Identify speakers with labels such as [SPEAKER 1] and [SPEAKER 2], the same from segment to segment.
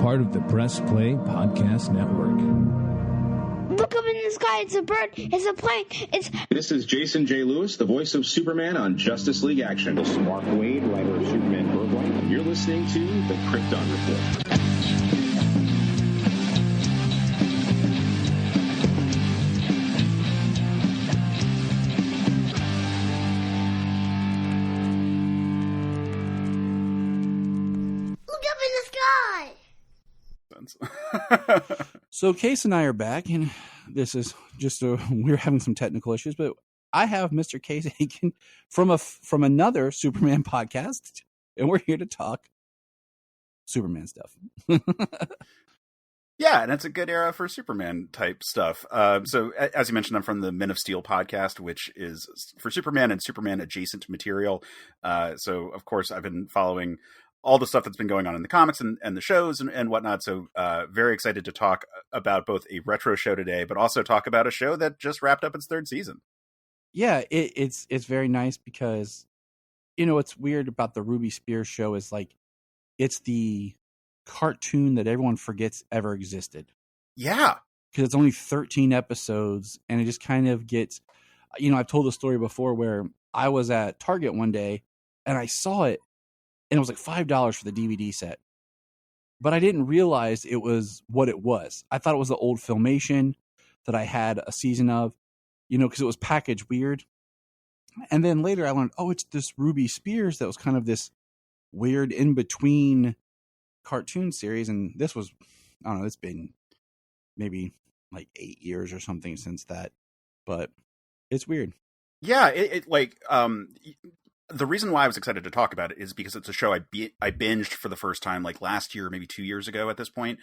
[SPEAKER 1] part of the Press Play Podcast Network.
[SPEAKER 2] Look up in the sky. It's a bird. It's a plane.
[SPEAKER 3] This is Jason J. Lewis, the voice of Superman on Justice League Action.
[SPEAKER 4] This is Mark Wade, writer of Superman Birthright.
[SPEAKER 3] You're listening to the Krypton Report.
[SPEAKER 5] So Case and I are back, and this is just we're having some technical issues, but I have Mr. Case Aiken from another Superman podcast, and we're here to talk Superman stuff.
[SPEAKER 6] Yeah, and it's a good era for Superman type stuff. So as you mentioned, I'm from the Men of Steel podcast, which is for Superman and Superman adjacent material. So of course I've been following all the stuff that's been going on in the comics and the shows and whatnot. So very excited to talk about both a retro show today, but also talk about a show that just wrapped up its third season. Yeah,
[SPEAKER 5] it's very nice because, you know, what's weird about the Ruby Spears show is like, it's the cartoon that everyone forgets ever existed.
[SPEAKER 6] Yeah.
[SPEAKER 5] Because it's only 13 episodes and it just kind of gets, you know, I've told the story before where I was at Target one day and I saw it, and it was like $5 for the DVD set. But I didn't realize it was what it was. I thought it was the old Filmation that I had a season of, you know, because it was packaged weird. And then later I learned, oh, it's this Ruby Spears that was kind of this weird in-between cartoon series. And this was, I don't know, it's been maybe like 8 years or something since that. But it's weird.
[SPEAKER 6] Yeah, the reason why I was excited to talk about it is because it's a show I binged for the first time like last year, maybe 2 years ago at this point,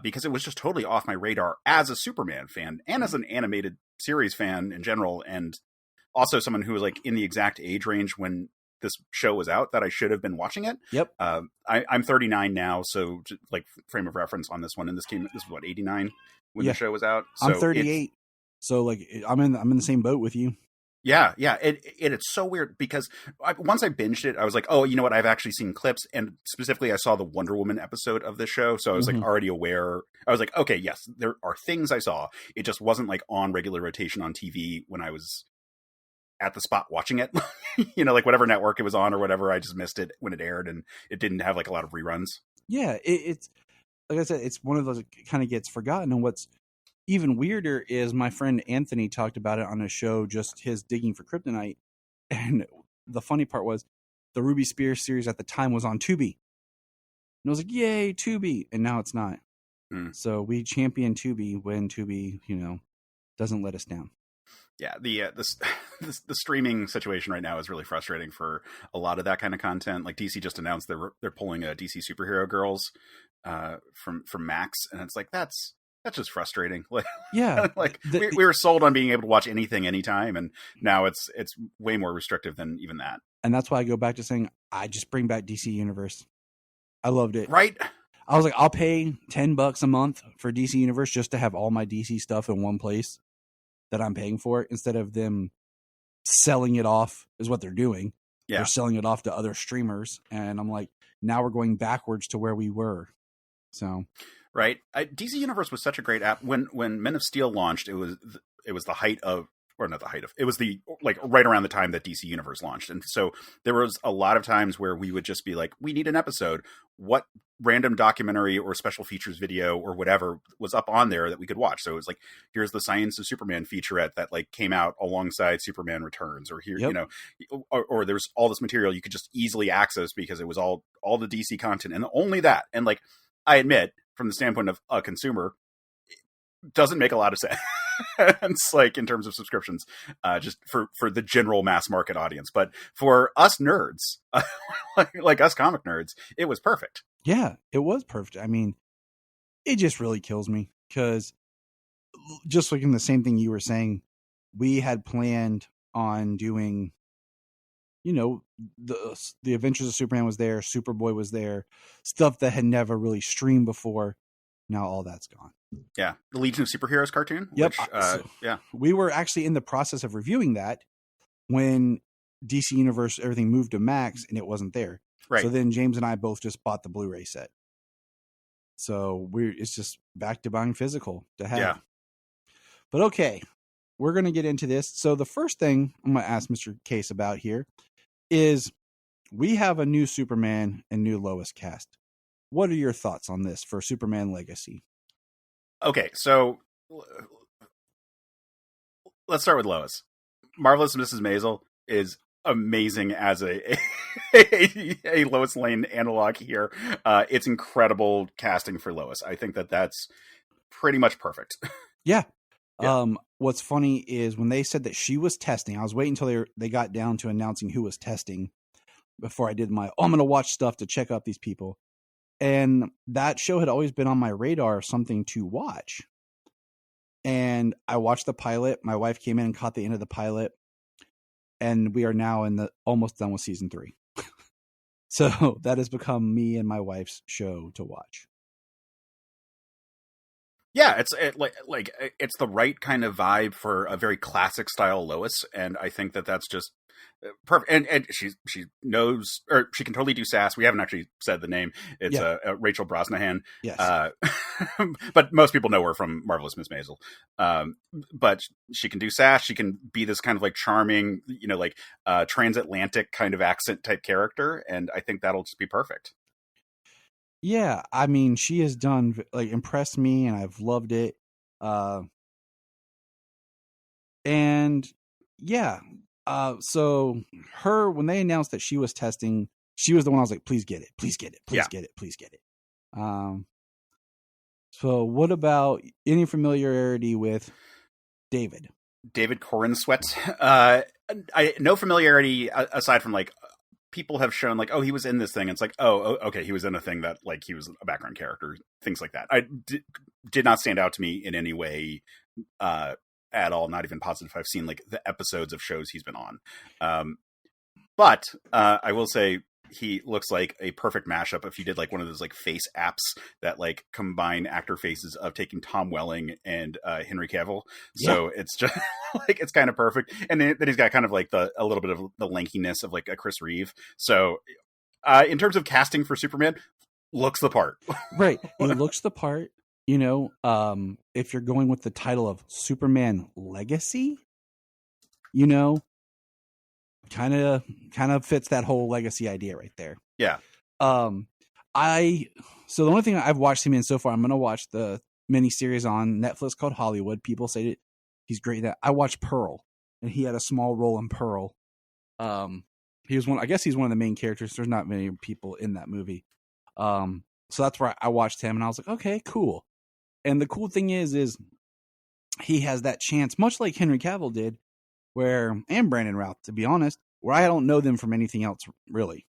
[SPEAKER 6] because it was just totally off my radar as a Superman fan and as an animated series fan in general, and also someone who was like in the exact age range when this show was out that I should have been watching it.
[SPEAKER 5] Yep.
[SPEAKER 6] I'm 39 now, so like frame of reference on this one. And this was what, 89 when the show was out. So
[SPEAKER 5] I'm 38, so like I'm in the same boat with you.
[SPEAKER 6] Yeah. It's so weird because once I binged it, I was like, oh, you know what? I've actually seen clips, and specifically I saw the Wonder Woman episode of this show. So I was like already aware. I was like, okay, yes, there are things I saw. It just wasn't like on regular rotation on TV when I was at the spot watching it, you know, like whatever network it was on or whatever. I just missed it when it aired, and it didn't have like a lot of reruns.
[SPEAKER 5] Yeah. It's like I said, it's one of those that kind of gets forgotten. And what's even weirder is my friend Anthony talked about it on a show, just his digging for kryptonite. And the funny part was the Ruby Spears series at the time was on Tubi. And I was like, yay, Tubi. And now it's not. So we champion Tubi when Tubi, you know, doesn't let us down.
[SPEAKER 6] Yeah, the streaming situation right now is really frustrating for a lot of that kind of content. Like DC just announced they're pulling a DC Superhero Girls from Max, and it's like that's just frustrating. Like,
[SPEAKER 5] yeah,
[SPEAKER 6] like we were sold on being able to watch anything, anytime, and now it's way more restrictive than even that.
[SPEAKER 5] And that's why I go back to saying I just bring back DC Universe. I loved it.
[SPEAKER 6] Right?
[SPEAKER 5] I was like, I'll pay $10 a month for DC Universe just to have all my DC stuff in one place that I'm paying for, instead of them selling it off is what they're doing. Yeah. They're selling it off to other streamers. And I'm like, now we're going backwards to where we were. So,
[SPEAKER 6] right. DC Universe was such a great app. When Men of Steel launched, it was the height of, or not the height of, it was the, like right around the time that DC Universe launched. And so there was a lot of times where we would just be like, we need an episode. What random documentary or special features video or whatever was up on there that we could watch? So it was like, here's the Science of Superman featurette that like came out alongside Superman Returns, or here, you know, or there's all this material you could just easily access because it was all the DC content and only that. And like, I admit, from the standpoint of a consumer, it doesn't make a lot of sense. It's like in terms of subscriptions, just for the general mass market audience, but for us nerds, like us comic nerds, it was perfect.
[SPEAKER 5] Yeah, it was perfect. I mean, it just really kills me because just like in the same thing you were saying, we had planned on doing, you know, the Adventures of Superman was there, Superboy was there, stuff that had never really streamed before. Now all that's gone.
[SPEAKER 6] Yeah, the Legion of Superheroes cartoon.
[SPEAKER 5] Yep.
[SPEAKER 6] Which, yeah,
[SPEAKER 5] we were actually in the process of reviewing that when DC Universe everything moved to Max and it wasn't there.
[SPEAKER 6] Right.
[SPEAKER 5] So then James and I both just bought the Blu-ray set. So it's just back to buying physical to have.
[SPEAKER 6] Yeah.
[SPEAKER 5] But okay, we're going to get into this. So the first thing I'm going to ask Mr. Case about here is we have a new Superman and new Lois cast. What are your thoughts on this for Superman Legacy?
[SPEAKER 6] Okay, so let's start with Lois. Marvelous Mrs. Maisel is amazing as a Lois Lane analog here. It's incredible casting for Lois. I think that's pretty much perfect.
[SPEAKER 5] Yeah. What's funny is when they said that she was testing, I was waiting until they got down to announcing who was testing before I did I'm going to watch stuff to check out these people. And that show had always been on my radar of something to watch. And I watched the pilot. My wife came in and caught the end of the pilot. And we are now almost done with season 3. So that has become me and my wife's show to watch.
[SPEAKER 6] Yeah, it's the right kind of vibe for a very classic style Lois, and I think that's just perfect. And she knows, or she can totally do sass. We haven't actually said the name. It's Rachel Brosnahan.
[SPEAKER 5] Yes.
[SPEAKER 6] But most people know her from Marvelous Miss Maisel. But she can do sass. She can be this kind of like charming, transatlantic kind of accent type character, and I think that'll just be perfect.
[SPEAKER 5] Yeah, I mean, she has done impressed me, and I've loved it. And yeah, so when they announced that she was testing, she was the one I was like, please get it, please get it, please get it, please get it. So what about any familiarity with David
[SPEAKER 6] Cornsweet? No familiarity aside from people have shown he was in this thing. It's okay, he was in a thing that he was a background character, things like that. I did not stand out to me in any way at all. Not even positive. I've seen the episodes of shows he's been on. But I will say he looks like a perfect mashup if you did one of those face apps that combine actor faces of taking Tom Welling and Henry Cavill. So it's just it's kind of perfect. And then he's got kind of a little bit of the lankiness of a Chris Reeve. So in terms of casting for Superman, looks the part.
[SPEAKER 5] Right. He looks the part. If you're going with the title of Superman Legacy, kind of fits that whole legacy idea right there.
[SPEAKER 6] Yeah.
[SPEAKER 5] So the only thing I've watched him in so far, I'm going to watch the miniseries on Netflix called Hollywood. People say that he's great at. I watched Pearl, and he had a small role in Pearl. He was I guess he's one of the main characters. There's not many people in that movie. So that's where I watched him, and I was like, okay, cool. And the cool thing is he has that chance, much like Henry Cavill did, and Brandon Routh, to be honest, where I don't know them from anything else, really.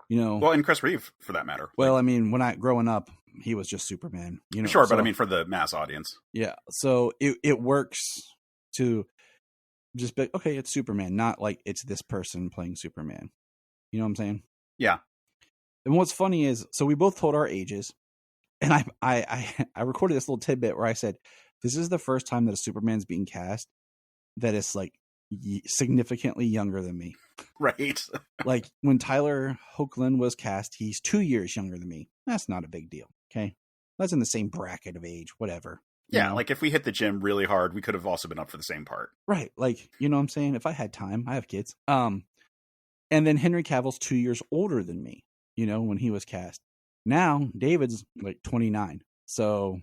[SPEAKER 6] Well, and Chris Reeve, for that matter.
[SPEAKER 5] Well, I mean, growing up, he was just Superman.
[SPEAKER 6] Sure,
[SPEAKER 5] so,
[SPEAKER 6] but I mean, for the mass audience.
[SPEAKER 5] Yeah, so it works to just be okay, it's Superman, not it's this person playing Superman. You know what I'm saying?
[SPEAKER 6] Yeah.
[SPEAKER 5] And what's funny is, so we both told our ages, and I recorded this little tidbit where I said, this is the first time that a Superman's being cast that is significantly younger than me.
[SPEAKER 6] Right.
[SPEAKER 5] When Tyler Hoechlin was cast, he's 2 years younger than me. That's not a big deal. Okay. That's in the same bracket of age, whatever.
[SPEAKER 6] Yeah. If we hit the gym really hard, we could have also been up for the same part.
[SPEAKER 5] Right. You know what I'm saying? If I had time, I have kids. And then Henry Cavill's 2 years older than me, when he was cast. Now David's 29. So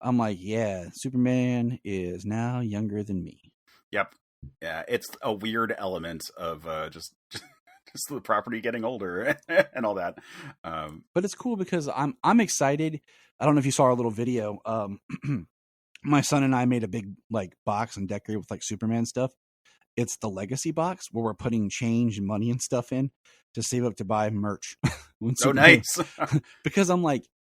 [SPEAKER 5] I'm yeah, Superman is now younger than me.
[SPEAKER 6] Yep. Yeah, it's a weird element of just the property getting older and all that.
[SPEAKER 5] But it's cool because I'm excited. I don't know if you saw our little video. My son and I made a big box and decorated with Superman stuff. It's the legacy box where we're putting change and money and stuff in to save up to buy merch.
[SPEAKER 6] Oh, nice.
[SPEAKER 5] Because I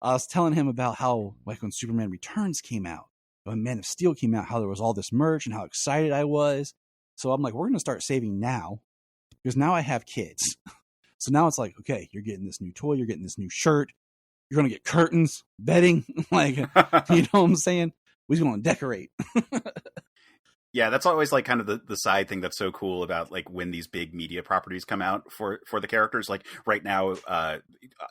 [SPEAKER 5] was telling him about how when Superman Returns came out, when Man of Steel came out, how there was all this merch and how excited I was. So I'm we're going to start saving now because now I have kids. So now it's okay, you're getting this new toy, you're getting this new shirt, you're going to get curtains, bedding, you know what I'm saying? We're going to decorate.
[SPEAKER 6] Yeah, that's always like kind of the side thing that's so cool about like when these big media properties come out for the characters. Like right now,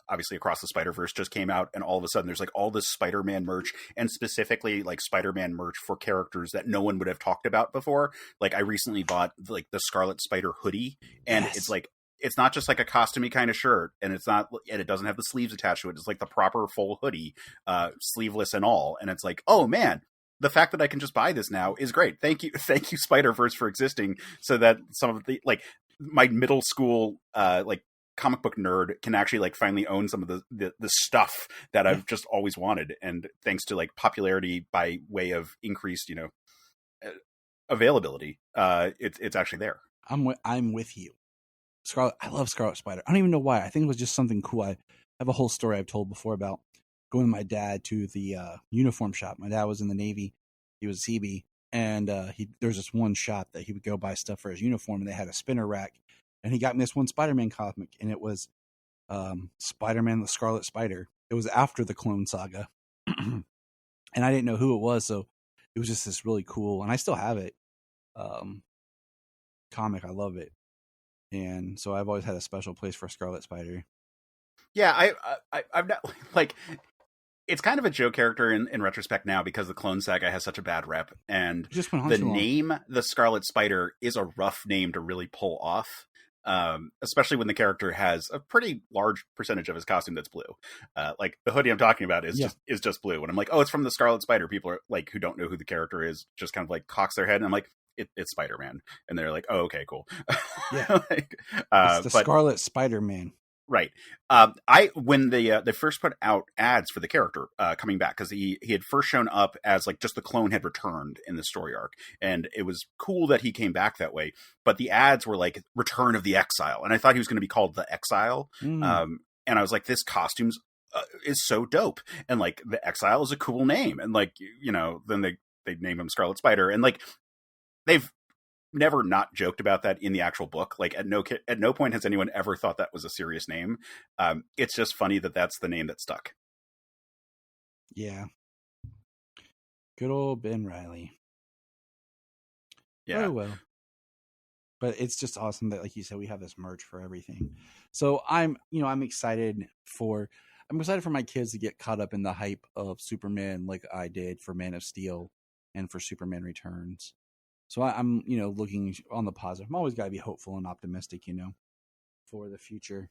[SPEAKER 6] obviously Across the Spider-Verse just came out, and all of a sudden there's like all this Spider-Man merch, and specifically like Spider-Man merch for characters that no one would have talked about before. Like I recently bought like the Scarlet Spider hoodie, and
[SPEAKER 5] Yes.
[SPEAKER 6] it's like it's not just like a costumey kind of shirt, and it doesn't have the sleeves attached to it. It's like the proper full hoodie, sleeveless and all, and it's like, oh man. The fact that I can just buy this now is great. Thank you, Spider-Verse, for existing, so that some of the like my middle school like comic book nerd can actually like finally own some of the stuff that I've just always wanted, and thanks to like popularity by way of increased availability, it's actually there.
[SPEAKER 5] I'm with you. Scarlet. I love Scarlet Spider. I don't even know why. I think it was just something cool. I have a whole story I've told before about going with my dad to the uniform shop. My dad was in the Navy. He was a Seabee. And there was this one shop that he would go buy stuff for his uniform, and they had a spinner rack. And he got me this one Spider-Man comic, and it was Spider-Man the Scarlet Spider. It was after the Clone Saga. And I didn't know who it was, so it was just this really cool, and I still have it, comic. I love it. And so I've always had a special place for Scarlet Spider.
[SPEAKER 6] Yeah, I'm not like... It's kind of a joke character in retrospect now because the Clone Saga has such a bad rep, and the name the Scarlet Spider is a rough name to really pull off, especially when the character has a pretty large percentage of his costume that's blue. Like the hoodie I'm talking about is just blue, and I'm like, oh, it's from the Scarlet Spider. People are like, who don't know who the character is, just kind of like cocks their head, and I'm like, it's Spider-Man, and they're like, oh, okay, cool.
[SPEAKER 5] Yeah, it's the Scarlet Spider-Man.
[SPEAKER 6] Right. When they first put out ads for the character coming back, because he had first shown up as like just the clone had returned in the story arc, and it was cool that he came back that way. But the ads were like Return of the Exile, and I thought he was going to be called the Exile. And I was like, this costume's is so dope, and like the Exile is a cool name, and like then they name him Scarlet Spider, and like they've never not joked about that in the actual book. Like at no point has anyone ever thought that was a serious name. It's just funny that that's the name that stuck.
[SPEAKER 5] Yeah. Good old Ben Reilly.
[SPEAKER 6] Yeah.
[SPEAKER 5] Oh, well. But it's just awesome that, like you said, we have this merch for everything. So I'm excited for my kids to get caught up in the hype of Superman like I did for Man of Steel and for Superman Returns. So I'm, looking on the positive. I'm always got to be hopeful and optimistic, for the future.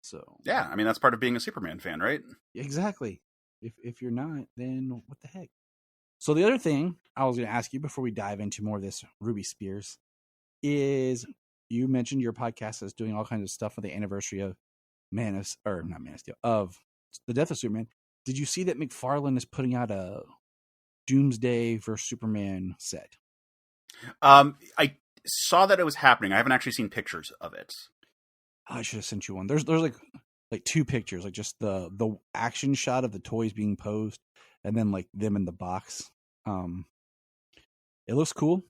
[SPEAKER 5] So
[SPEAKER 6] yeah, I mean that's part of being a Superman fan, right?
[SPEAKER 5] Exactly. If you're not, then what the heck? So the other thing I was going to ask you before we dive into more of this Ruby Spears is you mentioned your podcast is doing all kinds of stuff for the anniversary of of the death of Superman. Did you see that McFarlane is putting out a Doomsday versus Superman set?
[SPEAKER 6] I saw that it was happening. I haven't actually seen pictures of it.
[SPEAKER 5] I should have sent you one. There's like two pictures, like just the action shot of the toys being posed, and then like them in the box. It looks cool.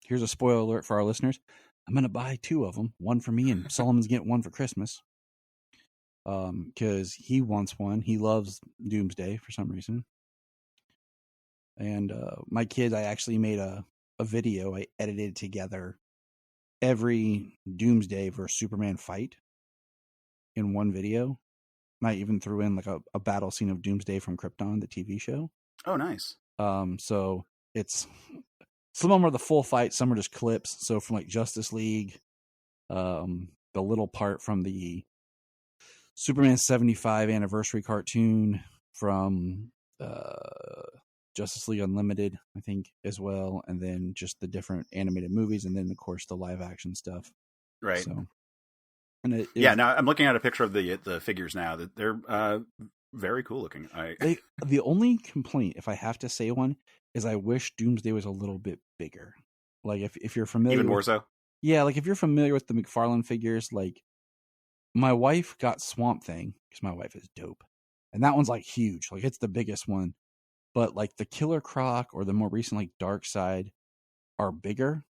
[SPEAKER 5] Here's a spoiler alert for our listeners. I'm gonna buy 2 of them, one for me, and Solomon's getting one for Christmas. Because he wants one. He loves Doomsday for some reason. And my kids, I actually made a video. I edited together every Doomsday versus Superman fight in one video. I even threw in like a battle scene of Doomsday from Krypton, the TV show.
[SPEAKER 6] Oh, nice.
[SPEAKER 5] So it's some of them are the full fight, some are just clips. So from like Justice League, the little part from the Superman 75 anniversary cartoon, from Justice League Unlimited, I think, as well, and then just the different animated movies, and then of course the live action stuff.
[SPEAKER 6] Right.
[SPEAKER 5] So, and
[SPEAKER 6] now I'm looking at a picture of the figures now. That they're very cool looking.
[SPEAKER 5] The only complaint, if I have to say one, is I wish Doomsday was a little bit bigger. Like if you're familiar,
[SPEAKER 6] even more so.
[SPEAKER 5] Yeah, like if you're familiar with the McFarlane figures, like my wife got Swamp Thing because my wife is dope, and that one's like huge, like it's the biggest one. But like the Killer Croc or the more recent like Dark Side are bigger,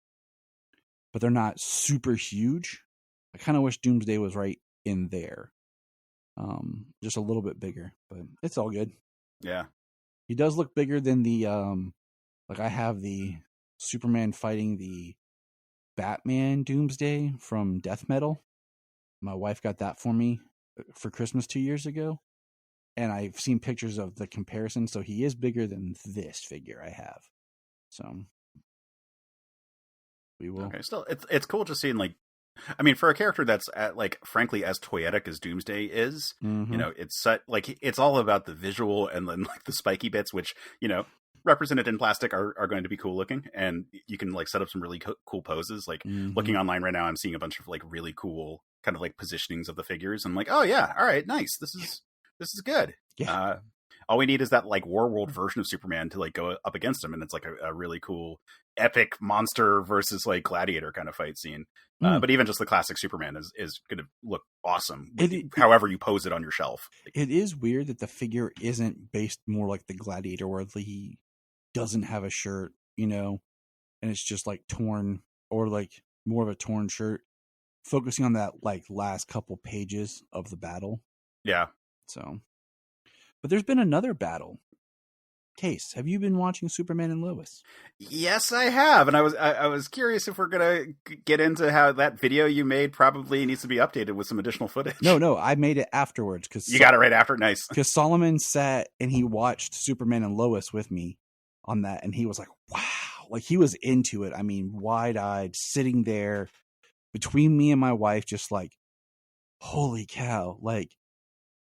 [SPEAKER 5] but they're not super huge. I kind of wish Doomsday was right in there, just a little bit bigger, but it's all good.
[SPEAKER 6] Yeah,
[SPEAKER 5] he does look bigger than the like I have Superman fighting the Batman Doomsday from Death Metal. My wife got that for me for Christmas 2 years ago. And I've seen pictures of the comparison. So he is bigger than this figure I have. So we will.
[SPEAKER 6] Okay, still, it's cool just seeing, like, I mean, for a character that's like, frankly, as toyetic as Doomsday is,
[SPEAKER 5] Mhm.
[SPEAKER 6] you know, it's like, it's all about the visual, and then like the spiky bits, which, you know, represented in plastic are going to be cool looking, and you can like set up some really cool poses. Like looking online right now, I'm seeing a bunch of like really cool kind of like positionings of the figures. I'm like, oh yeah, all right, nice. This is good.
[SPEAKER 5] Yeah.
[SPEAKER 6] All we need is that like War World version of Superman to like go up against him, and it's like a really cool epic monster versus like gladiator kind of fight scene. But even just the classic Superman is going to look awesome, however you pose it on your shelf.
[SPEAKER 5] It is weird that the figure isn't based more like the gladiator, where he doesn't have a shirt, you know, and it's just like torn, or like more of a torn shirt, focusing on that like last couple pages of the battle.
[SPEAKER 6] Yeah.
[SPEAKER 5] So, but there's been another battle. Case, have you been watching Superman and Lois?
[SPEAKER 6] Yes, I have, and I was curious if we're gonna get into how that video you made probably needs to be updated with some additional footage.
[SPEAKER 5] No, I made it afterwards because
[SPEAKER 6] you got it right after. Nice,
[SPEAKER 5] because Solomon sat and he watched Superman and Lois with me on that, and he was like, "Wow!" Like he was into it. I mean, wide-eyed, sitting there between me and my wife, just like, "Holy cow!" Like,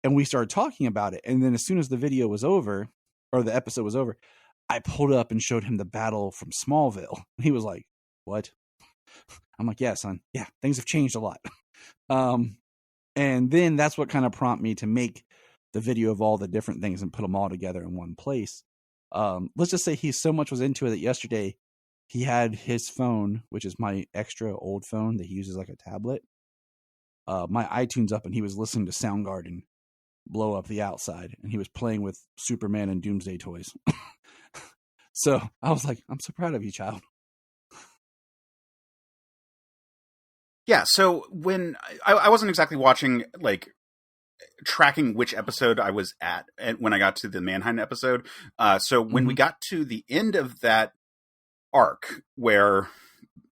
[SPEAKER 5] and we started talking about it, and then as soon as the video was over, or the episode was over, I pulled up and showed him the battle from Smallville. He was like, "What?" I'm like, "Yeah, son. Yeah, things have changed a lot." And then that's what kind of prompted me to make the video of all the different things and put them all together in one place. Let's just say he so much was into it that yesterday he had his phone, which is my extra old phone that he uses like a tablet, my iTunes up, and he was listening to Soundgarden blow up the outside, and he was playing with Superman and Doomsday toys. So I was like, I'm so proud of you, child.
[SPEAKER 6] Yeah, so when I wasn't exactly watching, like, tracking which episode I was at when I got to the Mannheim episode. So when we got to the end of that arc, where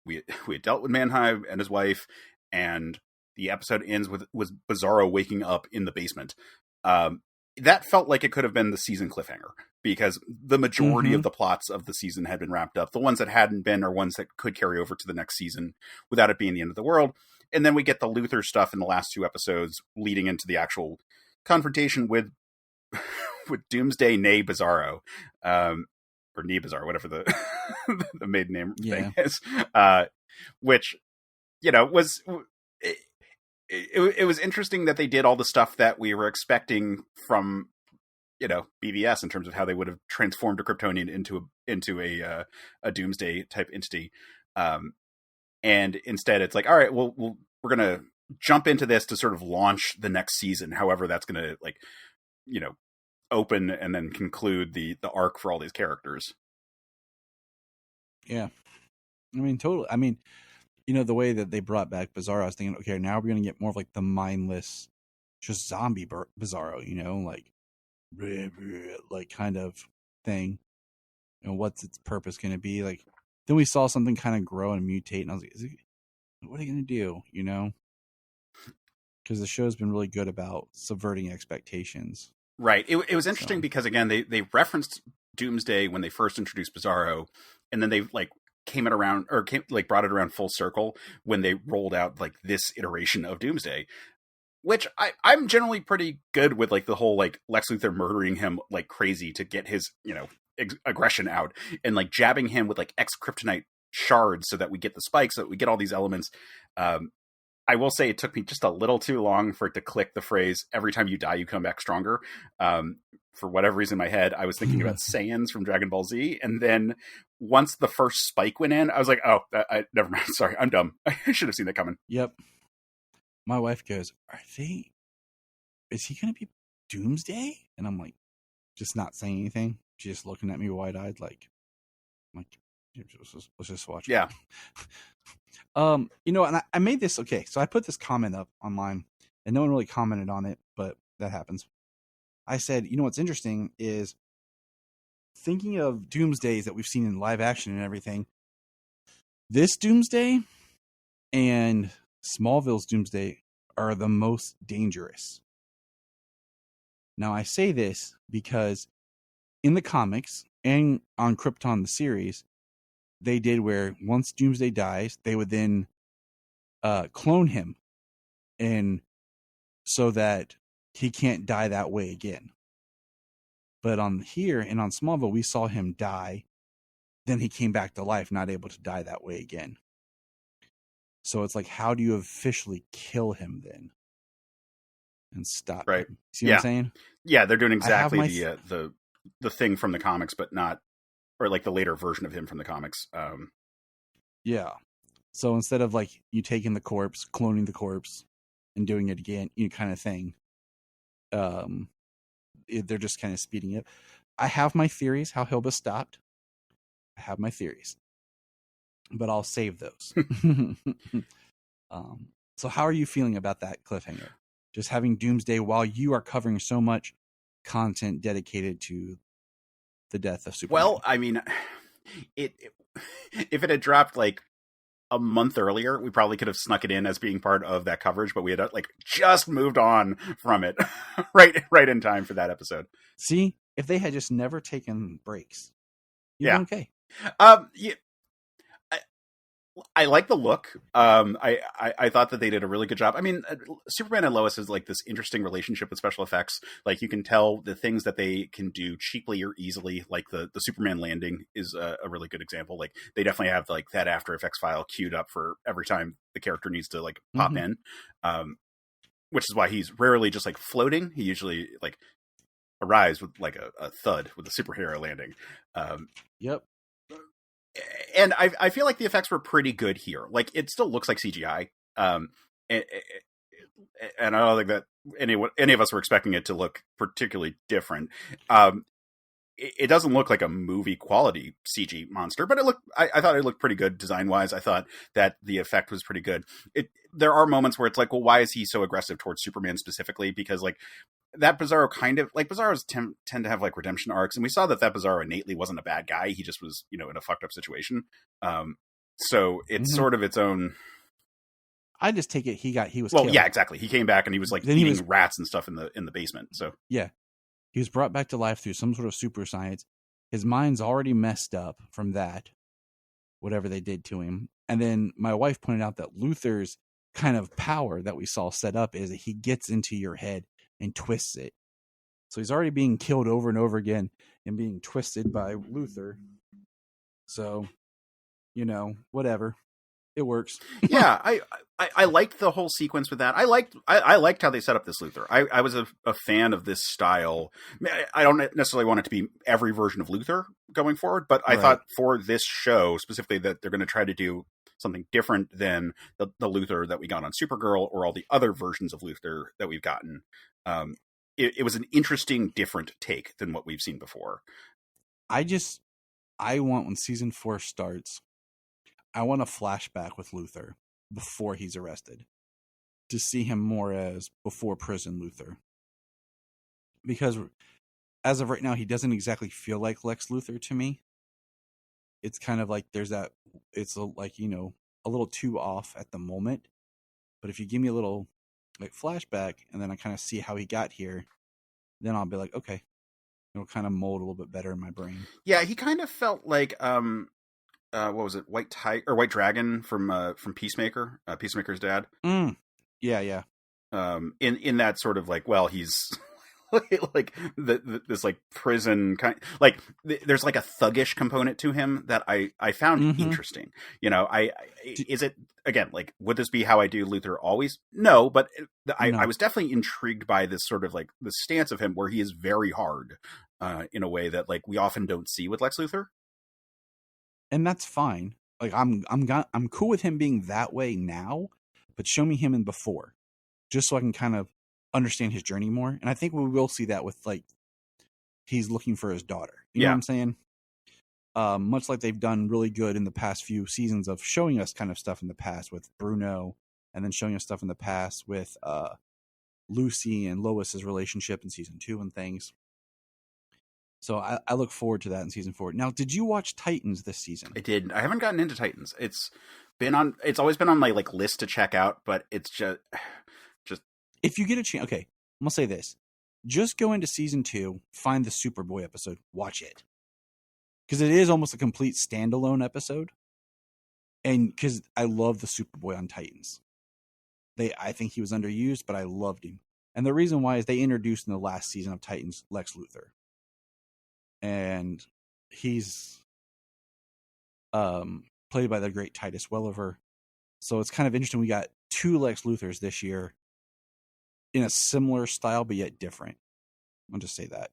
[SPEAKER 6] we had dealt with Mannheim and his wife, and the episode ends with Bizarro waking up in the basement. That felt like it could have been the season cliffhanger, because the majority of the plots of the season had been wrapped up. The ones that hadn't been are ones that could carry over to the next season without it being the end of the world. And then we get the Luthor stuff in the last two episodes leading into the actual confrontation with Doomsday Nee Bizarro, or Nee Bizarro, whatever the the maiden name thing is, which, you know, was... It was interesting that they did all the stuff that we were expecting from, you know, BVS in terms of how they would have transformed a Kryptonian into a Doomsday type entity, and instead it's like, all right, well we're gonna jump into this to sort of launch the next season, however that's gonna, like, you know, open and then conclude the arc for all these characters.
[SPEAKER 5] Yeah, I mean, totally. I mean, you know, the way that they brought back Bizarro, I was thinking, okay, now we're going to get more of like the mindless, just zombie Bizarro, you know, like, bleh, bleh, like kind of thing. And what's its purpose going to be? Like, then we saw something kind of grow and mutate, and I was like, what are you going to do? You know? Because the show's been really good about subverting expectations.
[SPEAKER 6] Right. It was interesting because, again, they referenced Doomsday when they first introduced Bizarro, and then they like brought it around full circle when they rolled out like this iteration of Doomsday, which I'm generally pretty good with, like the whole like Lex Luthor murdering him like crazy to get his, you know, aggression out, and like jabbing him with like X-Kryptonite shards so that we get the spikes, so that we get all these elements. I will say it took me just a little too long for it to click the phrase, every time you die, you come back stronger. For whatever reason in my head, I was thinking about Saiyans from Dragon Ball Z. And then once the first spike went in, I was like, oh, never mind. Sorry, I'm dumb. I should have seen that coming.
[SPEAKER 5] Yep. My wife goes, is he going to be Doomsday? And I'm like, just not saying anything. She's just looking at me wide-eyed, like, I'm like, let's just watch it.
[SPEAKER 6] Yeah.
[SPEAKER 5] You know, and I made this, okay, so I put this comment up online, and no one really commented on it, but that happens. I said, you know, what's interesting is thinking of Doomsdays that we've seen in live action and everything, This Doomsday and Smallville's Doomsday are the most dangerous. Now, I say this because in the comics and on Krypton, the series, they did where once Doomsday dies, they would then clone him, and so that he can't die that way again. But on here and on Smallville, we saw him die. Then he came back to life, not able to die that way again. So it's like, how do you officially kill him then and stop
[SPEAKER 6] Right.
[SPEAKER 5] him? See what I'm saying?
[SPEAKER 6] Yeah, they're doing exactly the thing from the comics, but not, or like the later version of him from the comics.
[SPEAKER 5] Yeah. So instead of like you taking the corpse, cloning the corpse, and doing it again, kind of thing, they're just kind of speeding it. I have my theories how Hilba stopped. I have my theories, but I'll save those. So how are you feeling about that cliffhanger? Just having Doomsday while you are covering so much content dedicated to the death of Superman.
[SPEAKER 6] Well, I mean, if it had dropped like a month earlier, we probably could have snuck it in as being part of that coverage, but we had like just moved on from it right in time for that episode.
[SPEAKER 5] See, if they had just never taken breaks, okay.
[SPEAKER 6] Yeah, I like the look. I thought that they did a really good job. I mean, Superman and Lois is like this interesting relationship with special effects. Like you can tell the things that they can do cheaply or easily. Like the Superman landing is a really good example. Like they definitely have like that After Effects file queued up for every time the character needs to like pop in. Which is why he's rarely just like floating. He usually like arrives with like a thud with a superhero landing.
[SPEAKER 5] Yep.
[SPEAKER 6] And I feel like the effects were pretty good here. Like it still looks like CGI, and I don't think that any of us were expecting it to look particularly different. It doesn't look like a movie quality CG monster, but I thought it looked pretty good design wise. I thought that the effect was pretty good. There are moments where it's like, well, why is he so aggressive towards Superman specifically? Because like that Bizarro kind of like Bizarros tend to have like redemption arcs, and we saw that Bizarro innately wasn't a bad guy. He just was, in a fucked up situation. So it's sort of its own.
[SPEAKER 5] I just take it he was
[SPEAKER 6] well,
[SPEAKER 5] killed.
[SPEAKER 6] Yeah, exactly. He came back and he was like then eating rats and stuff in the basement. So
[SPEAKER 5] yeah, he was brought back to life through some sort of super science. His mind's already messed up from that, whatever they did to him. And then my wife pointed out that Luthor's kind of power that we saw set up is that he gets into your head and twists it. So he's already being killed over and over again and being twisted by Luthor. So, whatever. It works.
[SPEAKER 6] Yeah, I liked the whole sequence with that. I liked how they set up this Luthor. I was a fan of this style. I don't necessarily want it to be every version of Luthor going forward, but I thought for this show specifically that they're going to try to do something different than the Luthor that we got on Supergirl or all the other versions of Luthor that we've gotten. It was an interesting, different take than what we've seen before.
[SPEAKER 5] I want, when season 4 starts, I want a flashback with Luthor before he's arrested to see him more as before prison Luthor. Because as of right now, he doesn't exactly feel like Lex Luthor to me. It's kind of like there's that, it's a little too off at the moment. But if you give me a little like flashback and then I kind of see how he got here, then I'll be like, okay, it'll kind of mold a little bit better in my brain. Yeah,
[SPEAKER 6] he kind of felt like what was it, White Dragon from Peacemaker, Peacemaker's dad.
[SPEAKER 5] Yeah.
[SPEAKER 6] In that sort of like, well, he's like this like prison kind, like there's like a thuggish component to him that I found interesting. Is it again like, would this be how I do Luthor always? No, but I was definitely intrigued by this sort of like the stance of him where he is very hard in a way that like we often don't see with Lex Luthor.
[SPEAKER 5] And that's fine. Like I'm cool with him being that way now, but show me him in before, just so I can kind of understand his journey more. And I think we will see that with like he's looking for his daughter. You know what I'm saying? Much like they've done really good in the past few seasons of showing us kind of stuff in the past with Bruno, and then showing us stuff in the past with Lucy and Lois's relationship in season 2 and things. So I look forward to that in season 4. Now, did you watch Titans this season?
[SPEAKER 6] I did. I haven't gotten into Titans. It's always been on my like list to check out, but it's just
[SPEAKER 5] if you get a chance, okay, I'm gonna say this: just go into season 2, find the Superboy episode, watch it, because it is almost a complete standalone episode. And because I love the Superboy on Titans, I think he was underused, but I loved him. And the reason why is they introduced in the last season of Titans Lex Luthor, and he's played by the great Titus Welliver. So it's kind of interesting. We got 2 Lex Luthors this year in a similar style, but yet different. I'll just say that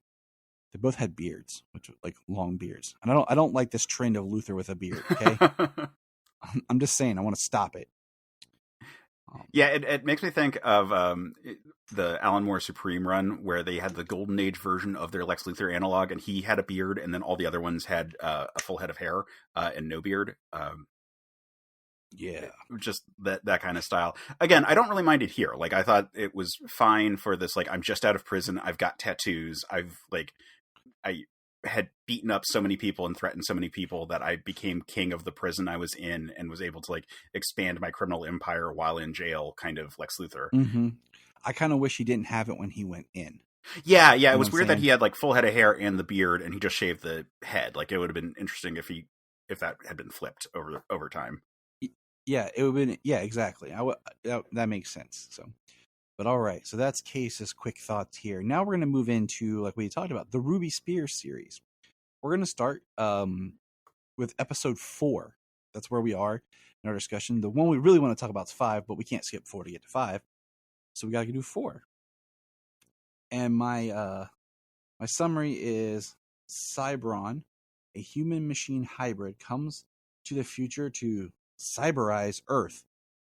[SPEAKER 5] they both had beards, which like long beards. And I don't like this trend of Luthor with a beard. Okay, I'm just saying I want to stop it.
[SPEAKER 6] Yeah, it makes me think of the Alan Moore Supreme run, where they had the Golden Age version of their Lex Luthor analog, and he had a beard, and then all the other ones had a full head of hair and no beard.
[SPEAKER 5] Yeah,
[SPEAKER 6] just that kind of style. Again, I don't really mind it here. Like, I thought it was fine for this. Like, I'm just out of prison. I've got tattoos. I had beaten up so many people and threatened so many people that I became king of the prison I was in and was able to like expand my criminal empire while in jail, kind of Lex Luthor.
[SPEAKER 5] Mm-hmm. I kind of wish he didn't have it when he went in.
[SPEAKER 6] Yeah. It was weird that he had like full head of hair and the beard, and he just shaved the head. Like, it would have been interesting if that had been flipped over time.
[SPEAKER 5] Yeah, it would have been. Yeah, exactly. That makes sense. So, but all right. So that's Case's quick thoughts here. Now we're going to move into, like we talked about, the Ruby Spears series. We're going to start with episode 4. That's where we are in our discussion. The one we really want to talk about is 5, but we can't skip 4 to get to 5. So we got to do 4. And my summary is Cybron, a human-machine hybrid, comes to the future to cyberize Earth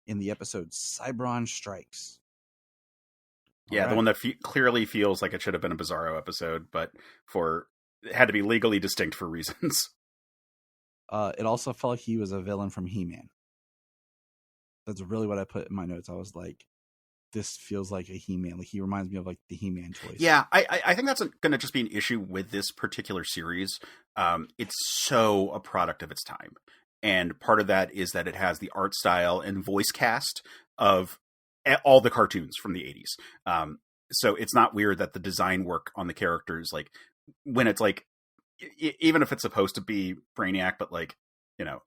[SPEAKER 5] in the episode Cybron Strikes.
[SPEAKER 6] Yeah, the one that clearly feels like it should have been a Bizarro episode, but it had to be legally distinct for reasons.
[SPEAKER 5] It also felt like he was a villain from He-Man. That's really what I put in my notes. I was like, this feels like a He-Man. Like, he reminds me of like the He-Man toys.
[SPEAKER 6] Yeah, I think that's going to just be an issue with this particular series. It's so a product of its time. And part of that is that it has the art style and voice cast of all the cartoons from the 80s. So it's not weird that the design work on the characters, like when it's like, even if it's supposed to be Brainiac, but like, you know,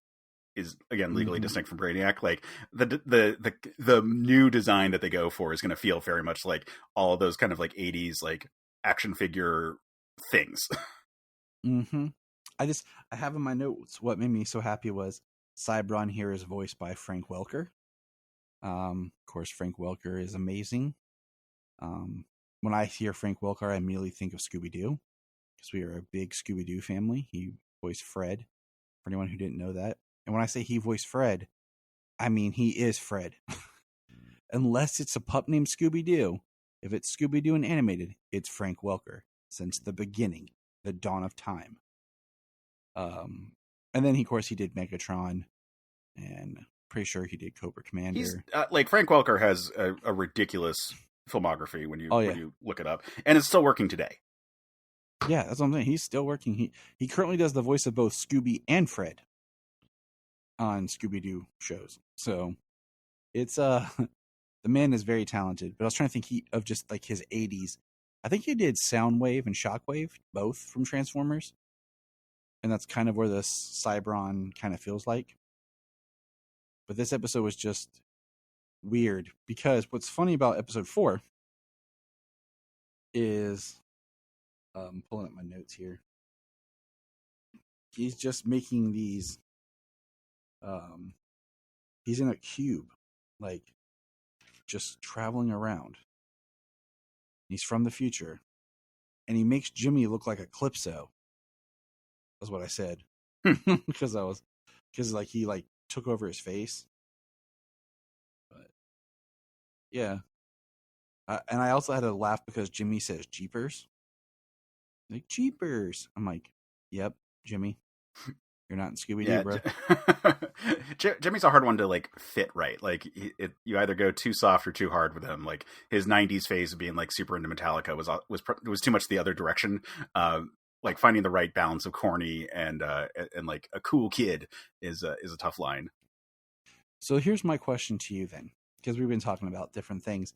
[SPEAKER 6] is again legally distinct from Brainiac, like the new design that they go for is going to feel very much like all of those kind of like 80s like action figure things.
[SPEAKER 5] Mm-hmm. I have in my notes what made me so happy was Cybron here is voiced by Frank Welker. Of course, Frank Welker is amazing. When I hear Frank Welker, I immediately think of Scooby-Doo, because we are a big Scooby-Doo family. He voiced Fred, for anyone who didn't know that. And when I say he voiced Fred, I mean he is Fred. Unless it's a pup named Scooby-Doo. If it's Scooby-Doo and animated, it's Frank Welker, since the beginning, the dawn of time. And then, of course, he did Megatron, and pretty sure he did Cobra Commander.
[SPEAKER 6] He's like, Frank Welker has a ridiculous filmography when you look it up, and it's still working today.
[SPEAKER 5] Yeah, that's what I'm saying. He's still working. He currently does the voice of both Scooby and Fred on Scooby-Doo shows. So it's the man is very talented. But I was trying to think of just like his 80s. I think he did Soundwave and Shockwave, both from Transformers. And that's kind of where this Cybron kind of feels like. But this episode was just weird, because what's funny about episode 4 is, pulling up my notes here, he's just making these, he's in a cube, like just traveling around. He's from the future, and he makes Jimmy look like a Calypso. That's what I said. because like he like took over his face. But yeah. And I also had to laugh because Jimmy says Jeepers. Like, Jeepers. I'm like, yep, Jimmy. You're not in Scooby-Doo, bro.
[SPEAKER 6] Jimmy's a hard one to like fit right. Like, you either go too soft or too hard with him. Like, his 90s phase of being like super into Metallica was too much the other direction. like finding the right balance of corny and like a cool kid is a tough line.
[SPEAKER 5] So here's my question to you then, because we've been talking about different things.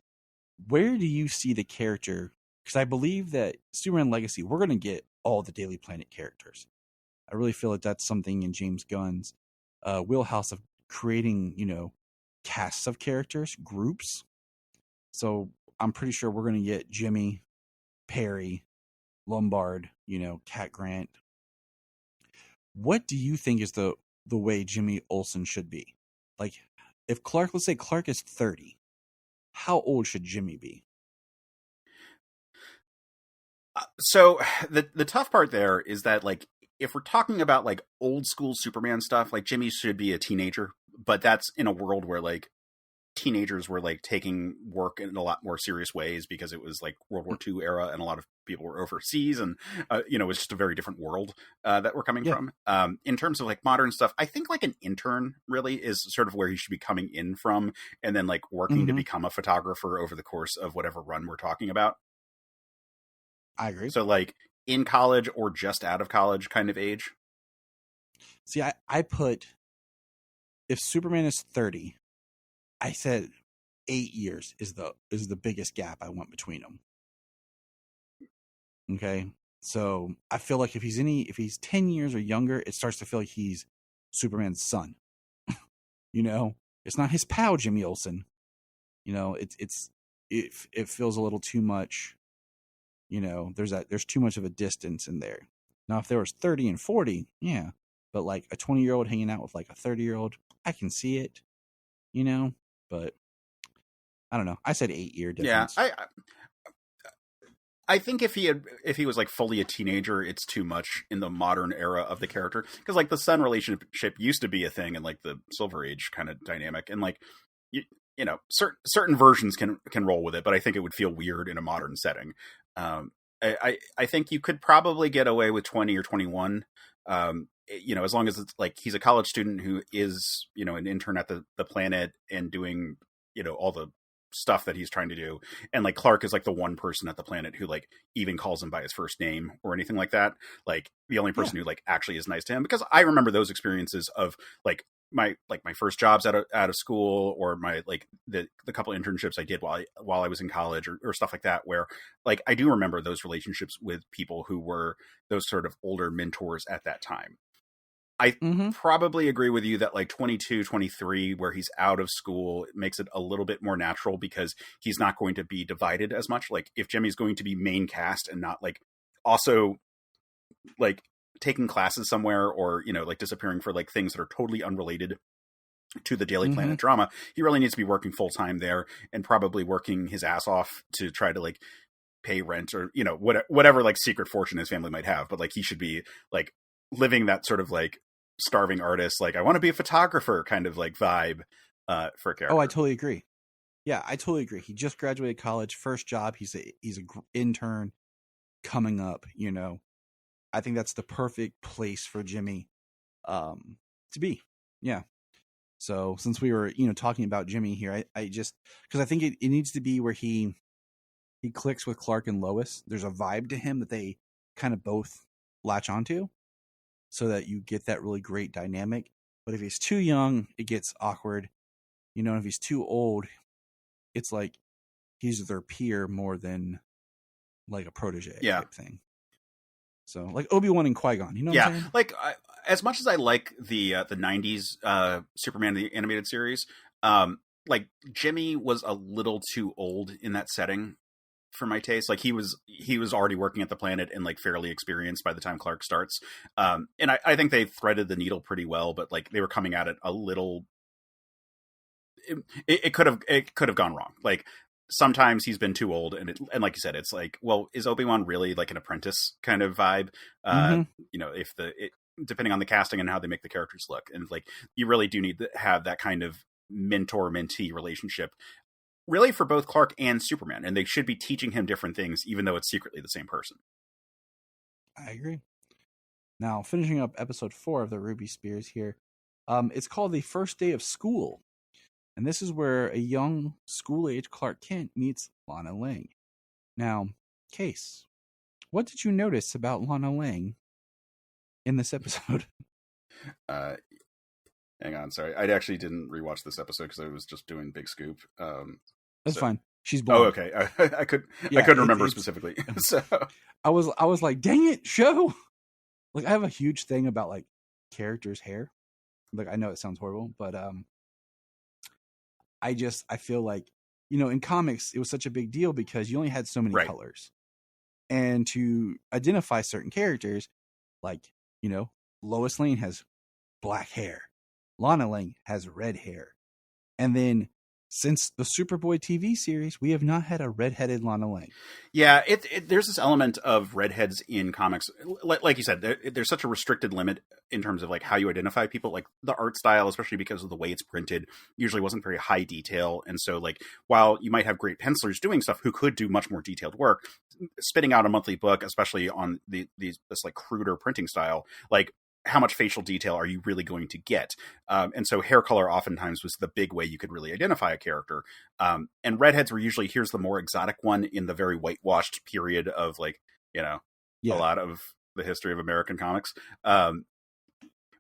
[SPEAKER 5] Where do you see the character? Because I believe that Superman Legacy, we're going to get all the Daily Planet characters. I really feel like that's something in James Gunn's wheelhouse of creating, casts of characters, groups. So I'm pretty sure we're going to get Jimmy, Perry, Lombard, Cat Grant. What do you think is the way Jimmy Olsen should be? Like, if Clark, let's say Clark is 30, how old should Jimmy be?
[SPEAKER 6] So the tough part there is that, like, if we're talking about like old school Superman stuff, like Jimmy should be a teenager, but that's in a world where like teenagers were like taking work in a lot more serious ways because it was like World War II era and a lot of people were overseas and it was just a very different world that we're coming from. In terms of like modern stuff, I think like an intern really is sort of where he should be coming in from, and then like working to become a photographer over the course of whatever run we're talking about.
[SPEAKER 5] I agree.
[SPEAKER 6] So like in college or just out of college kind of age.
[SPEAKER 5] See, I put, if Superman is 30, I said 8 years is the biggest gap I want between them. Okay. So I feel like if he's 10 years or younger, it starts to feel like he's Superman's son. It's not his pal, Jimmy Olsen. It feels a little too much. There's too much of a distance in there. Now, if there was 30 and 40, yeah, but like a 20-year-old hanging out with like a 30-year-old, I can see it, but I don't know. I said 8 year difference.
[SPEAKER 6] Yeah, I think if he was like fully a teenager, it's too much in the modern era of the character, because like the son relationship used to be a thing in like the Silver Age kind of dynamic, and like certain versions can roll with it, but I think it would feel weird in a modern setting. I think you could probably get away with 20 or 21, as long as it's like he's a college student who is, an intern at the planet and doing, all the stuff that he's trying to do. And like Clark is like the one person at the planet who like even calls him by his first name or anything like that. Like the only person who like actually is nice to him, because I remember those experiences of like my first jobs out of school, or my like the couple internships I did while I was in college or stuff like that, where like I do remember those relationships with people who were those sort of older mentors at that time. I probably agree with you that like 22, 23, where he's out of school, it makes it a little bit more natural because he's not going to be divided as much. Like if Jimmy's going to be main cast and not like also like taking classes somewhere, or like disappearing for like things that are totally unrelated to the Daily Planet drama, he really needs to be working full time there and probably working his ass off to try to like pay rent or whatever like secret fortune his family might have. But like he should be like living that sort of like starving artist, like I want to be a photographer kind of like vibe for a character.
[SPEAKER 5] Oh, I totally agree. Yeah, I totally agree. He just graduated college, first job. He's a intern coming up. I think that's the perfect place for Jimmy to be. Yeah. So since we were talking about Jimmy here, I just, because I think it needs to be where he clicks with Clark and Lois. There's a vibe to him that they kind of both latch onto, so that you get that really great dynamic. But if he's too young, it gets awkward. If he's too old, it's like he's their peer more than like a protege type thing. So like Obi-Wan and Qui-Gon, what I'm saying?
[SPEAKER 6] Like as much as I like the 90s Superman the animated series, like Jimmy was a little too old in that setting for my taste. Like he was already working at the planet and like fairly experienced by the time Clark starts. And I think they threaded the needle pretty well, but like they were coming at it a little. It could have gone wrong. Like sometimes he's been too old, and like you said, it's like, well, is Obi-Wan really like an apprentice kind of vibe? If depending on the casting and how they make the characters look, and like you really do need to have that kind of mentor-mentee relationship, really, for both Clark and Superman, and they should be teaching him different things, even though it's secretly the same person.
[SPEAKER 5] I agree. Now, finishing up episode 4 of the Ruby Spears here, it's called The First Day of School. And this is where a young school-age Clark Kent meets Lana Lang. Now, Case, what did you notice about Lana Lang in this episode?
[SPEAKER 6] Hang on, sorry. I actually didn't rewatch this episode because I was just doing Big Scoop.
[SPEAKER 5] That's fine. She's blonde.
[SPEAKER 6] Oh, okay. I couldn't remember specifically. So
[SPEAKER 5] I was like, dang it, show. Like, I have a huge thing about like characters' hair. Like, I know it sounds horrible, but I feel like, in comics it was such a big deal because you only had so many colors, and to identify certain characters, like Lois Lane has black hair, Lana Lang has red hair, and then since the Superboy TV series, we have not had a redheaded Lana Lang.
[SPEAKER 6] Yeah, there's this element of redheads in comics. Like you said, there's such a restricted limit in terms of like how you identify people. Like the art style, especially because of the way it's printed, usually wasn't very high detail. And so like, while you might have great pencilers doing stuff who could do much more detailed work, spitting out a monthly book, especially on this like cruder printing style, like, how much facial detail are you really going to get? And so hair color oftentimes was the big way you could really identify a character. And redheads were usually, here's the more exotic one in the very whitewashed period of like, a lot of the history of American comics.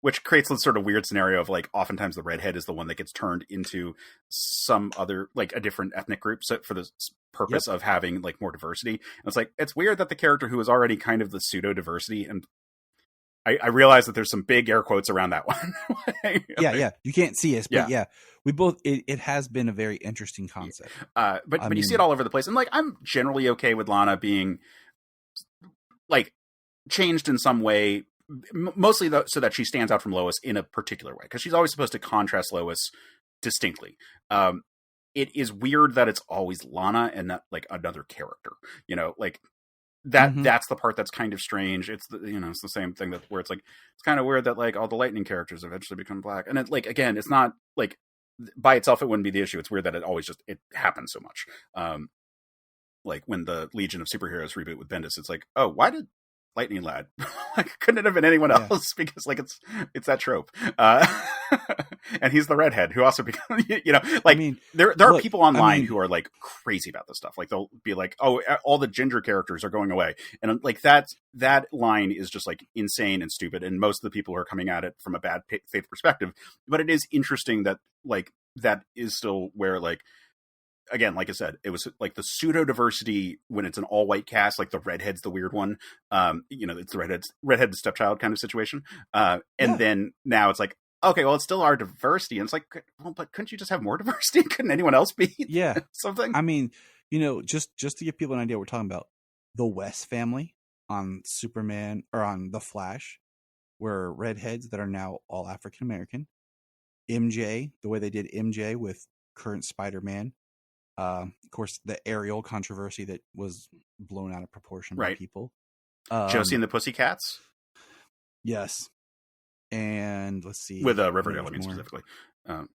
[SPEAKER 6] Which creates this sort of weird scenario of like, oftentimes the redhead is the one that gets turned into some other, like a different ethnic group for the purpose of having like more diversity. And it's like, it's weird that the character who is already kind of the pseudo diversity, and I realize that there's some big air quotes around that one.
[SPEAKER 5] Yeah. You can't see us, but we both, it has been a very interesting concept.
[SPEAKER 6] But you see it all over the place. And like, I'm generally okay with Lana being like changed in some way, mostly so that she stands out from Lois in a particular way. Cause she's always supposed to contrast Lois distinctly. It is weird that it's always Lana and not like another character, like, that's the part that's kind of strange. It's it's the same thing where it's like, it's kind of weird that like all the Lightning characters eventually become black. And it, like, again, it's not like by itself, it wouldn't be the issue. It's weird that it happens so much. Like when the Legion of Superheroes reboot with Bendis, it's like, oh, why did Lightning Lad? Like, couldn't it have been anyone else? Because like, it's that trope. And he's the redhead who also becomes, like, I mean, there are people online who are like crazy about this stuff. Like they'll be like, oh, all the ginger characters are going away. And like that line is just like insane and stupid. And most of the people are coming at it from a bad faith perspective, but it is interesting that like, that is still where like, again, like I said, it was like the pseudo diversity when it's an all white cast, like the redhead's the weird one. It's the redhead stepchild kind of situation. And then now it's like, okay, well, it's still our diversity. And it's like, well, but couldn't you just have more diversity? Couldn't anyone else be something?
[SPEAKER 5] I mean, just to give people an idea, we're talking about the West family on Superman or on The Flash were redheads that are now all African American. MJ, the way they did MJ with current Spider-Man. Of course, the Ariel controversy that was blown out of proportion by people.
[SPEAKER 6] Josie and the Pussycats?
[SPEAKER 5] Yes. And let's see.
[SPEAKER 6] With Riverdale, specifically.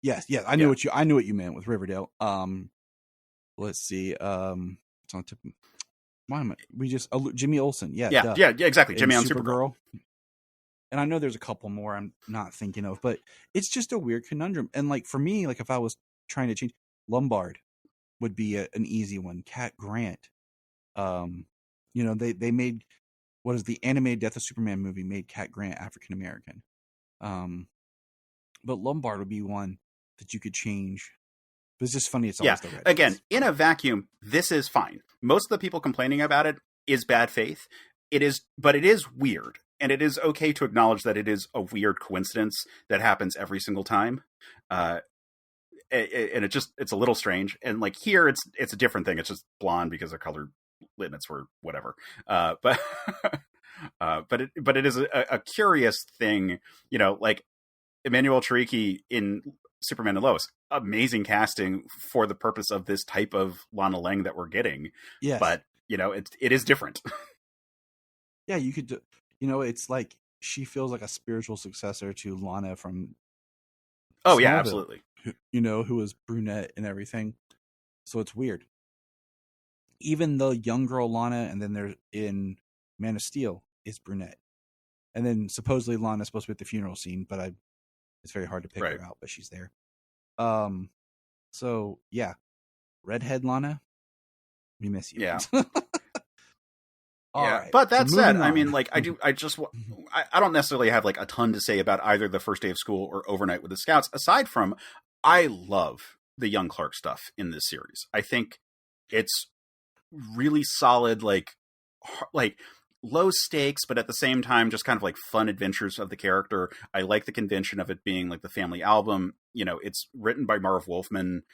[SPEAKER 5] Yes. I knew what you meant with Riverdale. Let's see. It's on tip. Why am I? Jimmy Olsen. Yeah,
[SPEAKER 6] exactly. Jimmy on
[SPEAKER 5] Supergirl. And I know there's a couple more I'm not thinking of, but it's just a weird conundrum. And like for me, like if I was trying to change, Lombard would be an easy one. Cat Grant. They made what is the animated Death of Superman movie made Cat Grant African American. But Lombard would be one that you could change. But it's just funny. It's always the red.
[SPEAKER 6] Again, in a vacuum, this is fine. Most of the people complaining about it is bad faith. But it is weird. And it is okay to acknowledge that it is a weird coincidence that happens every single time. And it's a little strange. And like here, it's a different thing. It's just blonde because the color limits were whatever. But it is a curious thing, like Emmanuel Chiriqui in Superman and Lois, amazing casting for the purpose of this type of Lana Lang that we're getting.
[SPEAKER 5] Yes.
[SPEAKER 6] But it is different.
[SPEAKER 5] Yeah, you could, it's like she feels like a spiritual successor to Lana from
[SPEAKER 6] Oh
[SPEAKER 5] Smallville,
[SPEAKER 6] yeah, absolutely.
[SPEAKER 5] Who was brunette and everything. So it's weird. Even the young girl Lana, and then there's in Man of Steel is brunette. And then supposedly Lana's supposed to be at the funeral scene, but it's very hard to pick her out, but she's there. So yeah, redhead Lana, we miss you.
[SPEAKER 6] Yeah.
[SPEAKER 5] All
[SPEAKER 6] Yeah,
[SPEAKER 5] right.
[SPEAKER 6] but that
[SPEAKER 5] so
[SPEAKER 6] said,
[SPEAKER 5] moving
[SPEAKER 6] I
[SPEAKER 5] on.
[SPEAKER 6] mean, like, I don't necessarily have like a ton to say about either the first day of school or Overnight with the Scouts. Aside from, I love the young Clark stuff in this series. I think it's really solid, like low stakes, but at the same time, just kind of like fun adventures of the character. I like the convention of it being like the family album. You know, it's written by Marv Wolfman,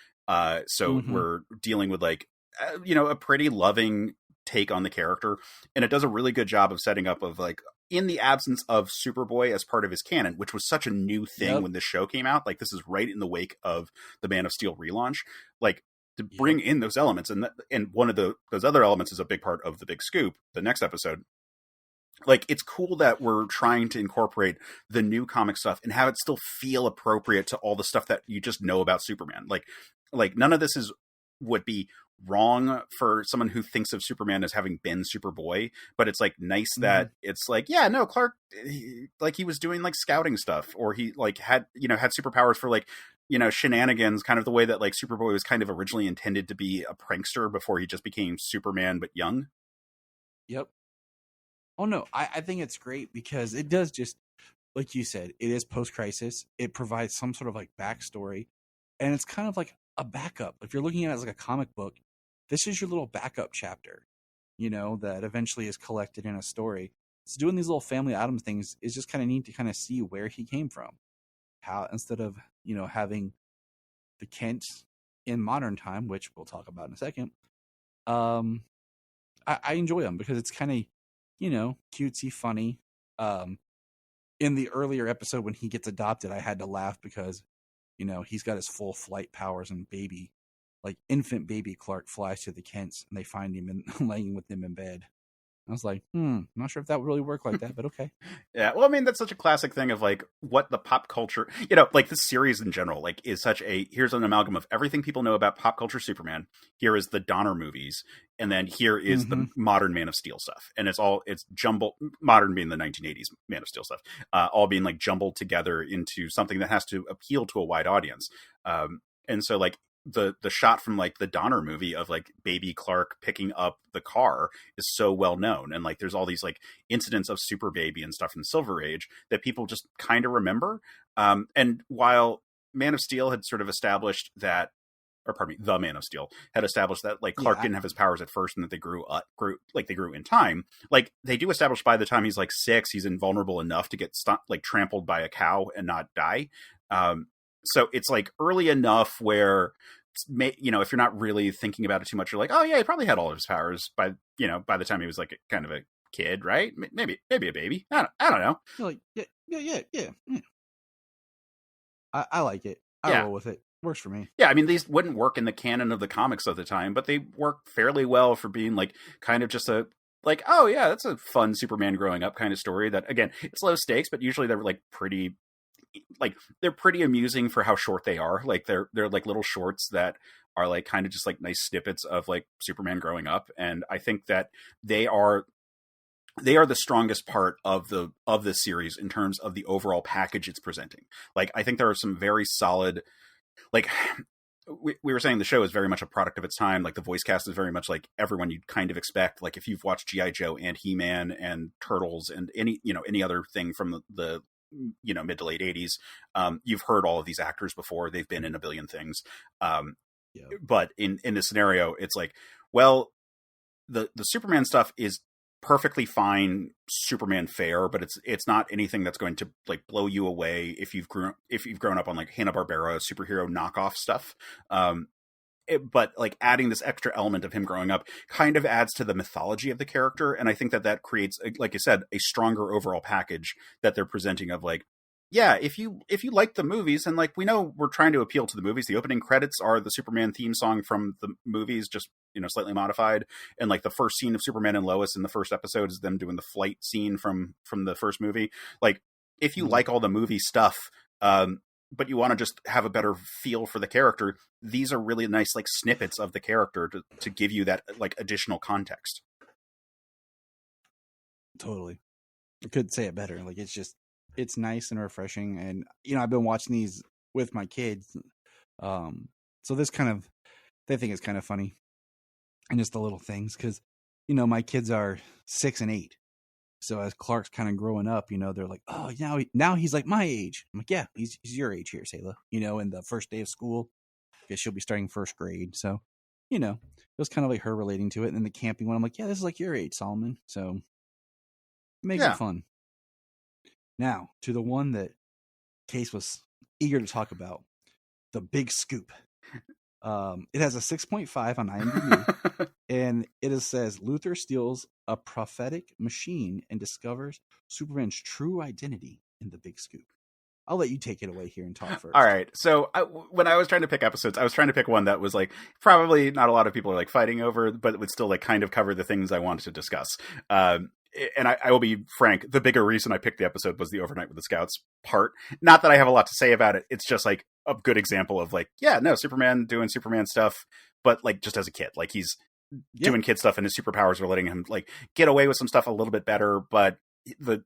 [SPEAKER 6] so we're dealing with like a pretty loving take on the character, and it does a really good job of setting up of like, in the absence of Superboy as part of his canon, which was such a new thing when this show came out. Like, this is right in the wake of the Man of Steel relaunch. Like, to bring in those elements, and one of those other elements is a big part of the Big Scoop, the next episode. Like, it's cool that we're trying to incorporate the new comic stuff and have it still feel appropriate to all the stuff that you just know about Superman. Like none of this would be wrong for someone who thinks of Superman as having been Superboy, but it's like nice that it's like, yeah, no, Clark, he was doing like scouting stuff, or he like had superpowers for like, shenanigans, kind of the way that like Superboy was kind of originally intended to be a prankster before he just became Superman, but young.
[SPEAKER 5] Yep. Oh no, I think it's great because it does just, like you said, it is post-crisis. It provides some sort of like backstory, and it's kind of like a backup. If you're looking at it as like a comic book, this is your little backup chapter, that eventually is collected in a story. So doing these little family Adams things is just kind of neat to kind of see where he came from. How, instead of, having the Kent in modern time, which we'll talk about in a second, I enjoy them because it's kind of, cutesy, funny. In the earlier episode when he gets adopted, I had to laugh because, he's got his full flight powers, and infant baby Clark flies to the Kents, and they find him and laying with them in bed. I was like, I'm not sure if that would really work like that, but okay.
[SPEAKER 6] Yeah, well, I mean, that's such a classic thing of like what the pop culture, like this series in general, like is such here's an amalgam of everything people know about pop culture Superman. Here is the Donner movies, and then here is the modern Man of Steel stuff. And it's jumbled, modern being the 1980s Man of Steel stuff, all being like jumbled together into something that has to appeal to a wide audience. And so like, the shot from like the Donner movie of like baby Clark picking up the car is so well known, and like there's all these like incidents of Super Baby and stuff from the Silver Age that people just kind of remember. And while Man of Steel had sort of established that, or pardon me, the Man of Steel had established that like Clark didn't have his powers at first, and that they grew in time. Like, they do establish by the time he's like 6, he's invulnerable enough to get trampled by a cow and not die. So it's like early enough where, if you're not really thinking about it too much, you're like, oh yeah, he probably had all of his powers by the time he was like kind of a kid, right? Maybe a baby. I don't know.
[SPEAKER 5] You're like, yeah. I like it. I roll with it. Works for me.
[SPEAKER 6] Yeah, I mean, these wouldn't work in the canon of the comics of the time, but they work fairly well for being like kind of just a like, oh yeah, that's a fun Superman growing up kind of story. That, again, it's low stakes, but usually they're like pretty. Like, they're pretty amusing for how short they are. Like, they're like little shorts that are like kind of just like nice snippets of like Superman growing up, and I think that they are the strongest part of this series in terms of the overall package it's presenting. Like, I think there are some very solid, like, we were saying the show is very much a product of its time. Like, the voice cast is very much like everyone you'd kind of expect. Like, if you've watched G.I. Joe and He-Man and Turtles and any other thing from the mid to late 80s, you've heard all of these actors before. They've been in a billion things. But in this scenario, it's like, well, the Superman stuff is perfectly fine Superman fare, but it's not anything that's going to like blow you away if you've grown up on like Hanna-Barbera superhero knockoff stuff. But like adding this extra element of him growing up kind of adds to the mythology of the character. And I think that creates, like you said, a stronger overall package that they're presenting of like, yeah, if you like the movies, and like, we know we're trying to appeal to the movies. The opening credits are the Superman theme song from the movies, just, slightly modified. And like the first scene of Superman and Lois in the first episode is them doing the flight scene from the first movie. Like, if you like all the movie stuff, but you want to just have a better feel for the character, these are really nice like snippets of the character to give you that like additional context.
[SPEAKER 5] Totally. I couldn't say it better. Like, it's nice and refreshing. And, I've been watching these with my kids. So this they think it's kind of funny, and just the little things. 'Cause my kids are 6 and 8. So as Clark's kind of growing up, they're like, oh, now he's like my age. I'm like, yeah, he's your age here, Sayla. In the first day of school, because she'll be starting first grade. So, it was kind of like her relating to it. And then the camping one, I'm like, yeah, this is like your age, Solomon. So it makes it fun. Now to the one that Case was eager to talk about, The Big Scoop. It has a 6.5 on IMDb, and it says Luthor steals a prophetic machine and discovers Superman's true identity in the Big Scoop. I'll let you take it away here and talk first.
[SPEAKER 6] All right. So when I was trying to pick episodes, I was trying to pick one that was like probably not a lot of people are like fighting over, but it would still like kind of cover the things I wanted to discuss. And I will be frank, the bigger reason I picked the episode was the overnight with the Scouts part. Not that I have a lot to say about it. It's just like a good example of like, yeah, no, Superman doing Superman stuff, but like just as a kid, like he's doing kid stuff and his superpowers are letting him like get away with some stuff a little bit better. But the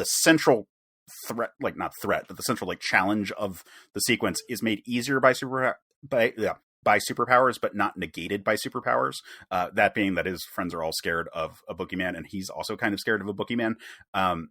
[SPEAKER 6] central threat, like not threat, but the central like challenge of the sequence is made easier by superpowers, but not negated by superpowers. That being that his friends are all scared of a boogeyman, and he's also kind of scared of a boogeyman. And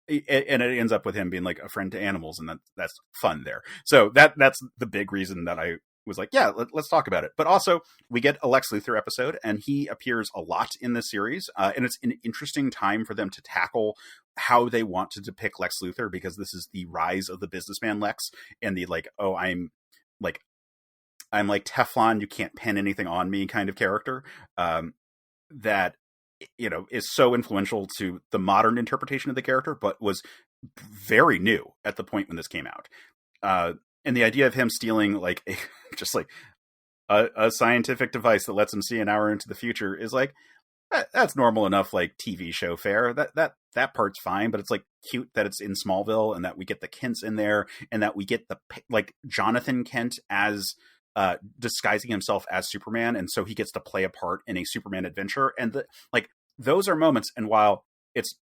[SPEAKER 6] it ends up with him being like a friend to animals, and that's fun there. So that's the big reason that I was like, yeah, let's talk about it. But also, we get a Lex Luthor episode, and he appears a lot in this series, and it's an interesting time for them to tackle how they want to depict Lex Luthor, because this is the rise of the businessman Lex, and the like, oh, I'm like Teflon, you can't pin anything on me kind of character, that is so influential to the modern interpretation of the character, but was very new at the point when this came out. And the idea of him stealing like a scientific device that lets him see an hour into the future is like, that's normal enough, like TV show fare. That part's fine, but it's like cute that it's in Smallville and that we get the Kents in there and that we get the like Jonathan Kent as disguising himself as Superman, and so he gets to play a part in a Superman adventure. And those are moments. And while it's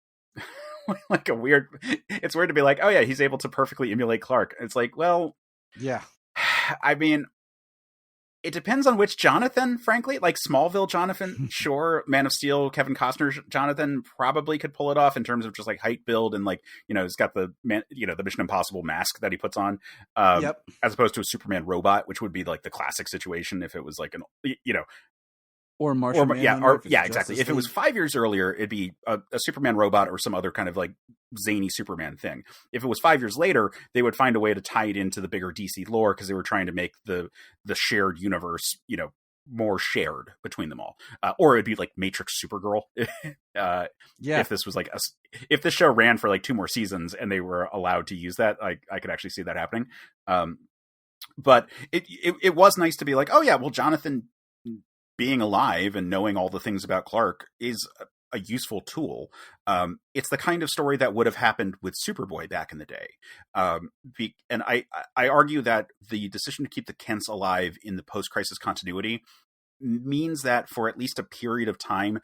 [SPEAKER 6] like it's weird to be like, oh yeah, he's able to perfectly emulate Clark. It's like, well,
[SPEAKER 5] yeah.
[SPEAKER 6] I mean, it depends on which Jonathan, frankly. Like Smallville Jonathan, sure. Man of Steel, Kevin Costner Jonathan probably could pull it off in terms of just like height, build, and like, he's got the the Mission Impossible mask that he puts on, as opposed to a Superman robot, which would be like the classic situation if it was like
[SPEAKER 5] or Martian
[SPEAKER 6] Manhunter, exactly. If it was 5 years earlier, it'd be a Superman robot or some other kind of like zany Superman thing. If it was 5 years later, they would find a way to tie it into the bigger DC lore, because they were trying to make the shared universe, more shared between them all. Or it'd be like Matrix Supergirl. If this was like if this show ran for like 2 more seasons and they were allowed to use that, I could actually see that happening. But it was nice to be like, oh yeah, well, Jonathan being alive and knowing all the things about Clark is a useful tool. It's the kind of story that would have happened with Superboy back in the day. And I argue that the decision to keep the Kents alive in the post-crisis continuity means that for at least a period of time,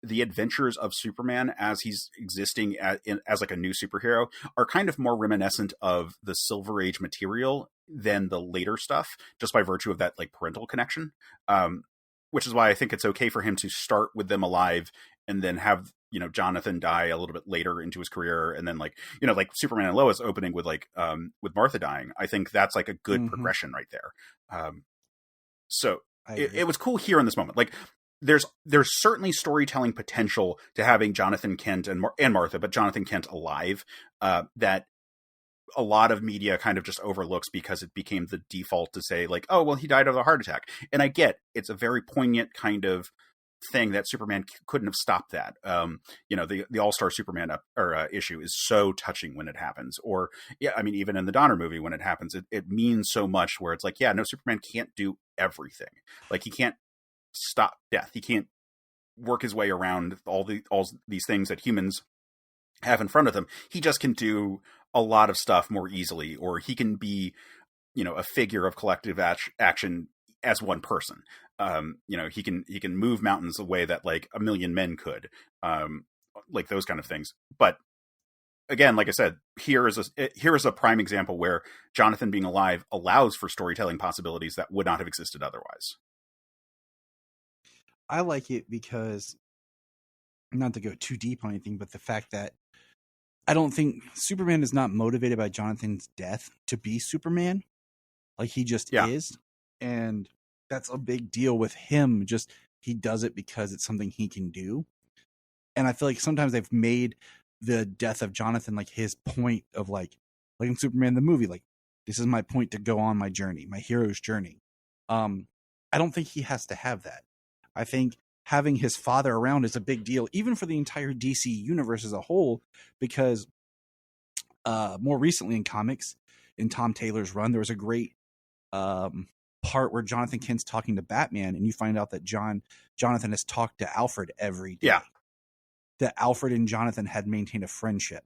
[SPEAKER 6] the adventures of Superman as he's existing as like a new superhero are kind of more reminiscent of the Silver Age material than the later stuff, just by virtue of that like parental connection. Which is why I think it's okay for him to start with them alive and then have, Jonathan die a little bit later into his career. And then like Superman and Lois opening with with Martha dying. I think that's like a good progression right there. So it was cool here in this moment. Like there's certainly storytelling potential to having Jonathan Kent and Martha, but Jonathan Kent alive, that a lot of media kind of just overlooks because it became the default to say like, oh, well, he died of a heart attack. And I get it's a very poignant kind of thing that Superman couldn't have stopped that. The All-Star Superman issue is so touching when it happens. Or even in the Donner movie, when it happens, it means so much, where it's like, yeah, no, Superman can't do everything. Like he can't stop death. He can't work his way around all these things that humans have in front of them. He just can do a lot of stuff more easily, or he can be, a figure of collective action as one person. He can move mountains the way that like a million men could, like those kind of things. But again, like I said, here is a prime example where Jonathan being alive allows for storytelling possibilities that would not have existed otherwise.
[SPEAKER 5] I like it because not to go too deep on anything, but the fact that I don't think Superman is not motivated by Jonathan's death to be Superman. Like, he just is. And that's a big deal with him. Just, he does it because it's something he can do. And I feel like sometimes they've made the death of Jonathan like his point of like in Superman the movie, like, this is my point to go on my journey, my hero's journey. I don't think he has to have that. I think having his father around is a big deal, even for the entire DC universe as a whole, because more recently in comics, in Tom Taylor's run, there was a great part where Jonathan Kent's talking to Batman, and you find out that Jonathan has talked to Alfred every day. Yeah. That Alfred and Jonathan had maintained a friendship.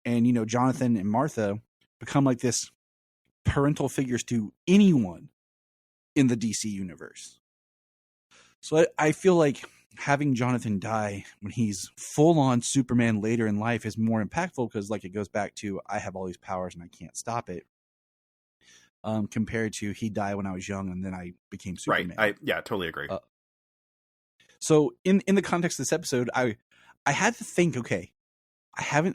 [SPEAKER 5] And, you know, Jonathan and Martha become like this parental figures to anyone in the DC universe. So I feel like having Jonathan die when he's full on Superman later in life is more impactful, because like it goes back to, I have all these powers and I can't stop it. Compared to he died when I was young and then I became Superman.
[SPEAKER 6] Right. I totally agree.
[SPEAKER 5] So in the context of this episode, I had to think, okay, I've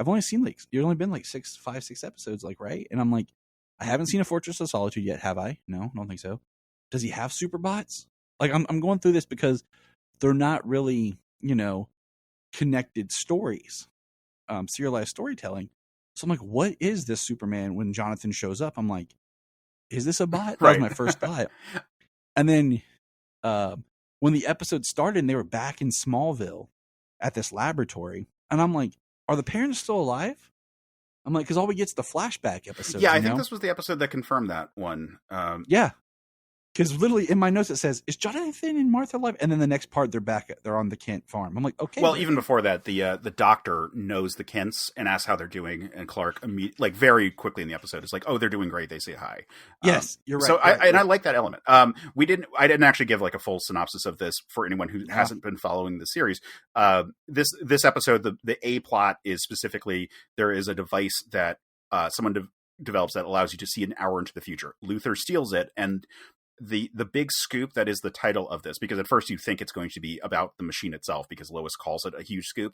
[SPEAKER 5] only seen like, you've only been like 5, 6 episodes, like, right? And I'm like, I haven't seen a Fortress of Solitude yet, have I? No, I don't think so. Does he have superbots? Like, I'm going through this because they're not really, you know, connected stories, serialized storytelling. So I'm like, what is this Superman? When Jonathan shows up, I'm like, is this a bot? That was my first thought. And then when the episode started and they were back in Smallville at this laboratory, and I'm like, are the parents still alive? I'm like, because all we get is the flashback episode.
[SPEAKER 6] Yeah, I think this was the episode that confirmed that one.
[SPEAKER 5] Yeah. Because literally in my notes it says, is Jonathan and Martha alive? And then the next part, they're on the Kent farm. I'm like, okay.
[SPEAKER 6] Well, even before that, the doctor knows the Kents and asks how they're doing, and Clark very quickly in the episode is like, oh, they're doing great. They say hi.
[SPEAKER 5] Yes, you're right.
[SPEAKER 6] So I like that element. I didn't actually give like a full synopsis of this for anyone who hasn't been following the series. This episode, the A plot is specifically, there is a device that someone develops that allows you to see an hour into the future. Luthor steals it, and the big scoop that is the title of this, because at first you think it's going to be about the machine itself because Lois calls it a huge scoop,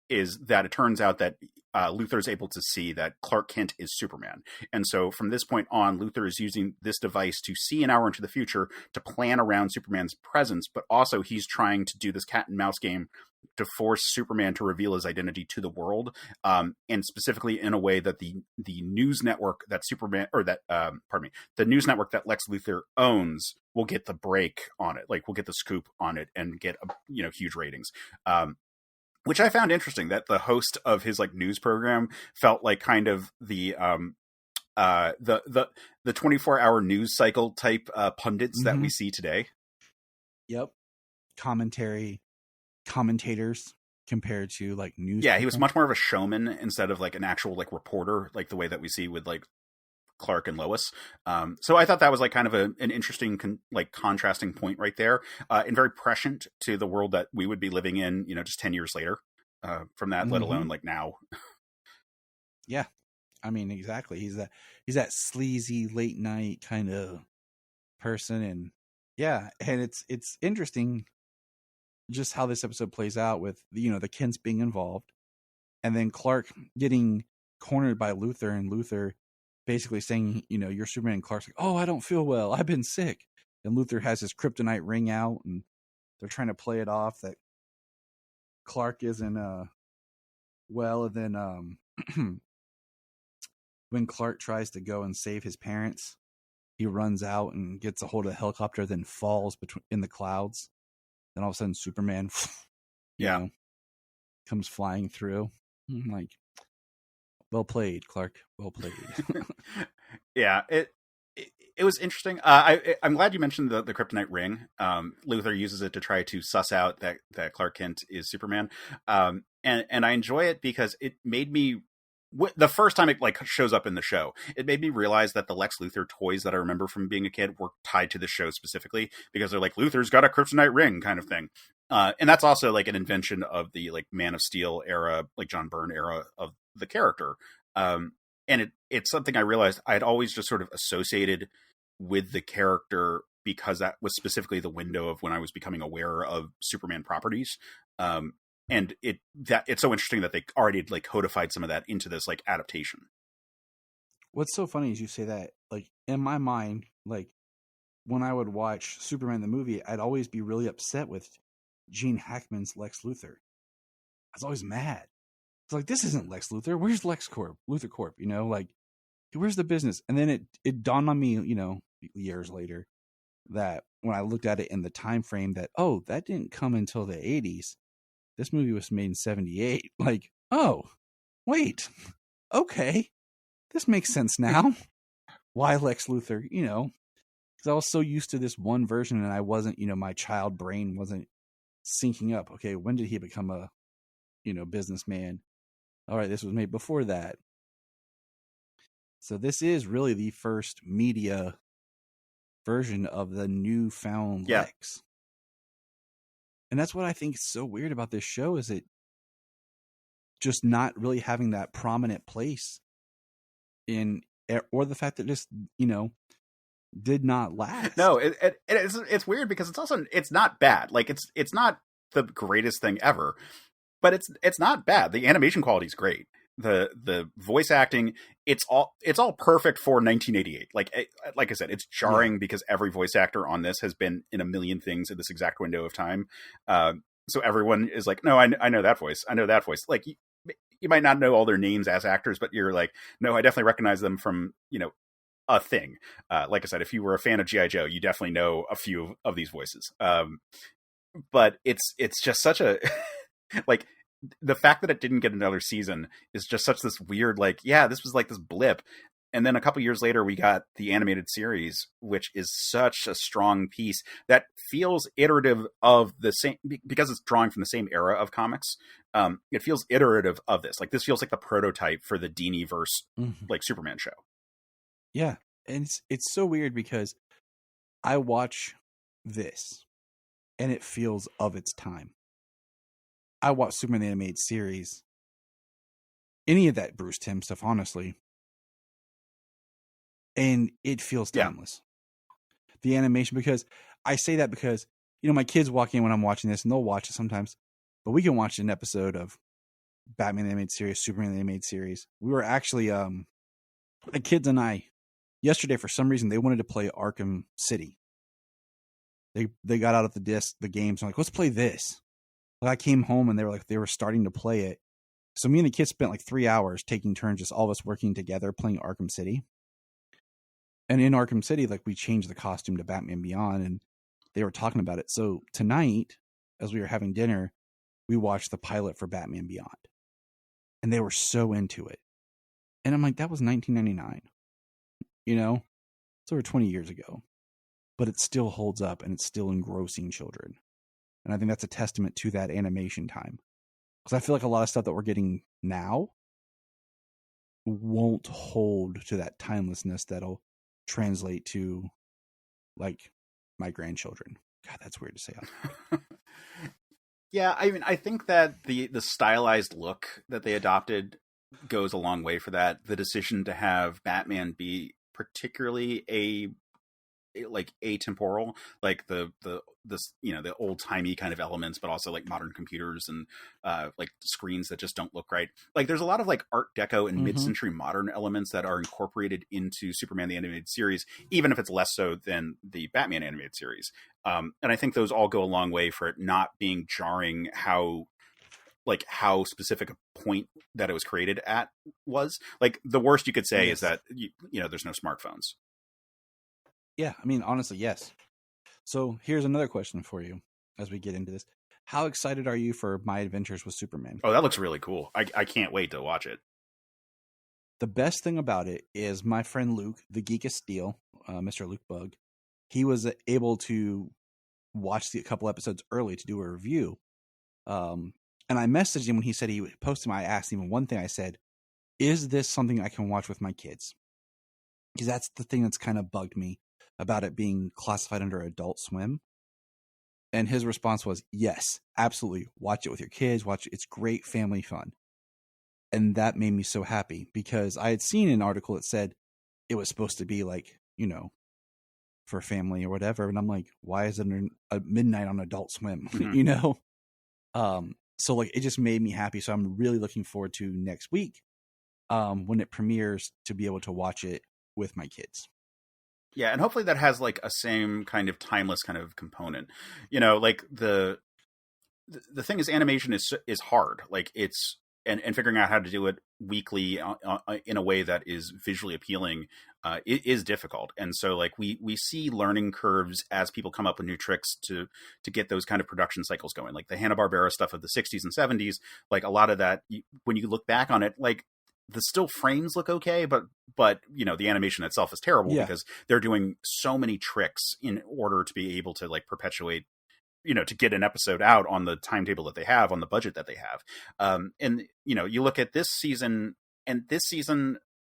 [SPEAKER 6] is that it turns out that Luthor is able to see that Clark Kent is Superman. And so from this point on, Luthor is using this device to see an hour into the future to plan around Superman's presence, but also he's trying to do this cat and mouse game to force Superman to reveal his identity to the world, and specifically in a way that the news network that the news network that Lex Luthor owns will get the break on it, like we'll get the scoop on it and get huge ratings. Which I found interesting, that the host of his like news program felt like kind of the 24-hour news cycle type pundits that we see today.
[SPEAKER 5] Yep. Commentators compared to like news.
[SPEAKER 6] Yeah, he was much more of a showman instead of like an actual like reporter, like the way that we see with like Clark and Lois. So I thought that was like kind of an interesting contrasting point right there, and very prescient to the world that we would be living in, just 10 years later from that, let alone like now.
[SPEAKER 5] Yeah. I mean, exactly. He's that sleazy late night kind of person. And yeah. And it's interesting just how this episode plays out with, the Kents being involved, and then Clark getting cornered by Luthor, and Luthor basically saying, you're Superman. And Clark's like, oh, I don't feel well, I've been sick. And Luthor has his kryptonite ring out, and they're trying to play it off that Clark isn't well. And then when Clark tries to go and save his parents, he runs out and gets a hold of the helicopter, then falls in the clouds. Then all of a sudden Superman comes flying through. I'm like, well played, Clark. Well played.
[SPEAKER 6] Yeah, it was interesting. I'm glad you mentioned the kryptonite ring. Luthor uses it to try to suss out that Clark Kent is Superman. And I enjoy it because it made me, the first time it like shows up in the show, it made me realize that the Lex Luthor toys that I remember from being a kid were tied to the show specifically, because they're like, Luthor's got a kryptonite ring kind of thing. And that's also like an invention of the like Man of Steel era, like John Byrne era of the character. And it's something I realized I had always just sort of associated with the character because that was specifically the window of when I was becoming aware of Superman properties. And it's so interesting that they already like codified some of that into this like adaptation.
[SPEAKER 5] What's so funny is you say that, like, in my mind, like, when I would watch Superman the movie, I'd always be really upset with Gene Hackman's Lex Luthor. I was always mad. It's like, this isn't Lex Luthor. Where's Luthor Corp? You know, like, where's the business? And then it dawned on me, you know, years later, that when I looked at it in the time frame that, oh, that didn't come until the 80s. This movie was made in 78. Like, oh, wait, okay, this makes sense now. Why Lex Luthor? You know, because I was so used to this one version, and I wasn't, you know, my child brain wasn't syncing up. Okay, when did he become a, you know, businessman? All right, this was made before that. So this is really the first media version of the newfound Lex. And that's what I think is so weird about this show, is it just not really having that prominent place in, or the fact that just, you know, did not last.
[SPEAKER 6] No, it's weird because it's not bad. Like it's not the greatest thing ever, but it's not bad. The animation quality is great. The voice acting, it's all perfect for 1988. Like I said, it's jarring because every voice actor on this has been in a million things in this exact window of time. So everyone is like, no, I know that voice. I know that voice. Like you might not know all their names as actors, but you're like, no, I definitely recognize them from, you know, a thing. Like I said, if you were a fan of G.I. Joe, you definitely know a few of these voices. But it's just such a like, the fact that it didn't get another season is just such this weird, like, yeah, this was like this blip. And then a couple years later, we got the animated series, which is such a strong piece that feels iterative of the same, because it's drawing from the same era of comics. It feels iterative of this. Like, this feels like the prototype for the Dini-verse, like, Superman show.
[SPEAKER 5] Yeah. And it's so weird because I watch this and it feels of its time. I watch Superman the Animated Series, any of that Bruce Timm stuff, honestly, and it feels timeless. Yeah. The animation, because I say that because, you know, my kids walk in when I'm watching this, and they'll watch it sometimes, but we can watch an episode of Batman the Animated Series, Superman the Animated Series. We were actually, the kids and I, yesterday, for some reason, they wanted to play Arkham City. They got out of the games, and like, let's play this. I came home and they were starting to play it. So me and the kids spent like 3 hours taking turns, just all of us working together playing Arkham City. And in Arkham City, like, we changed the costume to Batman Beyond, and they were talking about it. So tonight, as we were having dinner, we watched the pilot for Batman Beyond, and they were so into it. And I'm like, that was 1999, you know, it's over 20 years ago, but it still holds up and it's still engrossing children. And I think that's a testament to that animation time. Because I feel like a lot of stuff that we're getting now won't hold to that timelessness that'll translate to, like, my grandchildren. God, that's weird to say.
[SPEAKER 6] Yeah, I mean, I think that the stylized look that they adopted goes a long way for that. The decision to have Batman be particularly atemporal, like the you know, the old timey kind of elements, but also like modern computers and like screens that just don't look right. Like, there's a lot of like Art Deco and mid-century modern elements that are incorporated into Superman the Animated Series, even if it's less so than the Batman animated series. And I think those all go a long way for it not being jarring how specific a point that it was created at was. Like, the worst you could say is that you know, there's no smartphones.
[SPEAKER 5] Yeah, I mean, honestly, yes. So here's another question for you as we get into this. How excited are you for My Adventures with Superman?
[SPEAKER 6] Oh, that looks really cool. I can't wait to watch it.
[SPEAKER 5] The best thing about it is my friend Luke, the Geek of Steel, Mr. Luke Bug, he was able to watch a couple episodes early to do a review. And I messaged him when he said he would post him. I asked him one thing. I said, is this something I can watch with my kids? Because that's the thing that's kind of bugged me about it being classified under Adult Swim. And his response was, yes, absolutely. Watch it with your kids. Watch it. It's great family fun. And that made me so happy, because I had seen an article that said it was supposed to be like, you know, for family or whatever. And I'm like, why is it a midnight on Adult Swim?
[SPEAKER 6] Mhm.
[SPEAKER 5] You know? So like, it just made me happy. So I'm really looking forward to next week, when it premieres, to be able to watch it with my kids.
[SPEAKER 6] Yeah, and hopefully that has like a same kind of timeless kind of component. You know, like the thing is, animation is hard. Like it's and figuring out how to do it weekly in a way that is visually appealing it is difficult. And so like we see learning curves as people come up with new tricks to get those kind of production cycles going. Like the Hanna-Barbera stuff of the 60s and 70s, like a lot of that, when you look back on it, like the still frames look okay, but you know, the animation itself is terrible because they're doing so many tricks in order to be able to like perpetuate, you know, to get an episode out on the timetable that they have, on the budget that they have. And, you know, you look at this season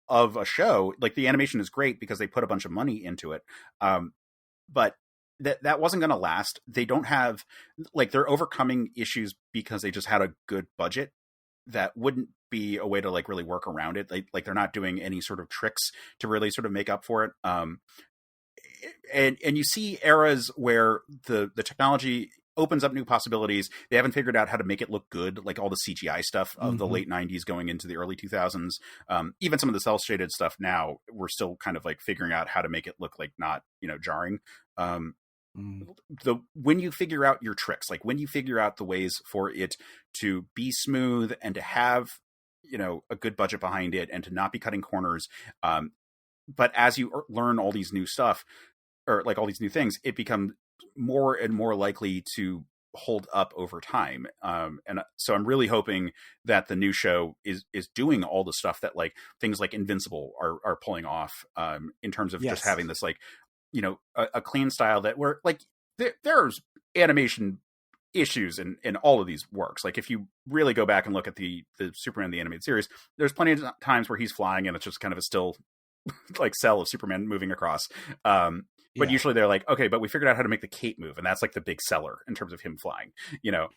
[SPEAKER 6] of a show, like the animation is great because they put a bunch of money into it. But that wasn't going to last. They don't have, like, they're overcoming issues because they just had a good budget. That wouldn't be a way to like really work around it. Like they're not doing any sort of tricks to really sort of make up for it. And you see eras where the technology opens up new possibilities. They haven't figured out how to make it look good, like all the CGI stuff of the late 90s going into the early 2000s. Even some of the cel shaded stuff now, we're still kind of like figuring out how to make it look like not, you know, jarring. When you figure out your tricks, like when you figure out the ways for it to be smooth and to have, you know, a good budget behind it and to not be cutting corners, but as you learn all these new stuff, or like all these new things, it becomes more and more likely to hold up over time. And so I'm really hoping that the new show is doing all the stuff that like things like Invincible are pulling off, in terms of just having this, like, you know, a clean style that where like there's animation issues in all of these works. Like if you really go back and look at the Superman the animated series, there's plenty of times where he's flying and it's just kind of a still like cell of Superman moving across. But usually they're like, okay, but we figured out how to make the cape move, and that's like the big seller in terms of him flying. You know,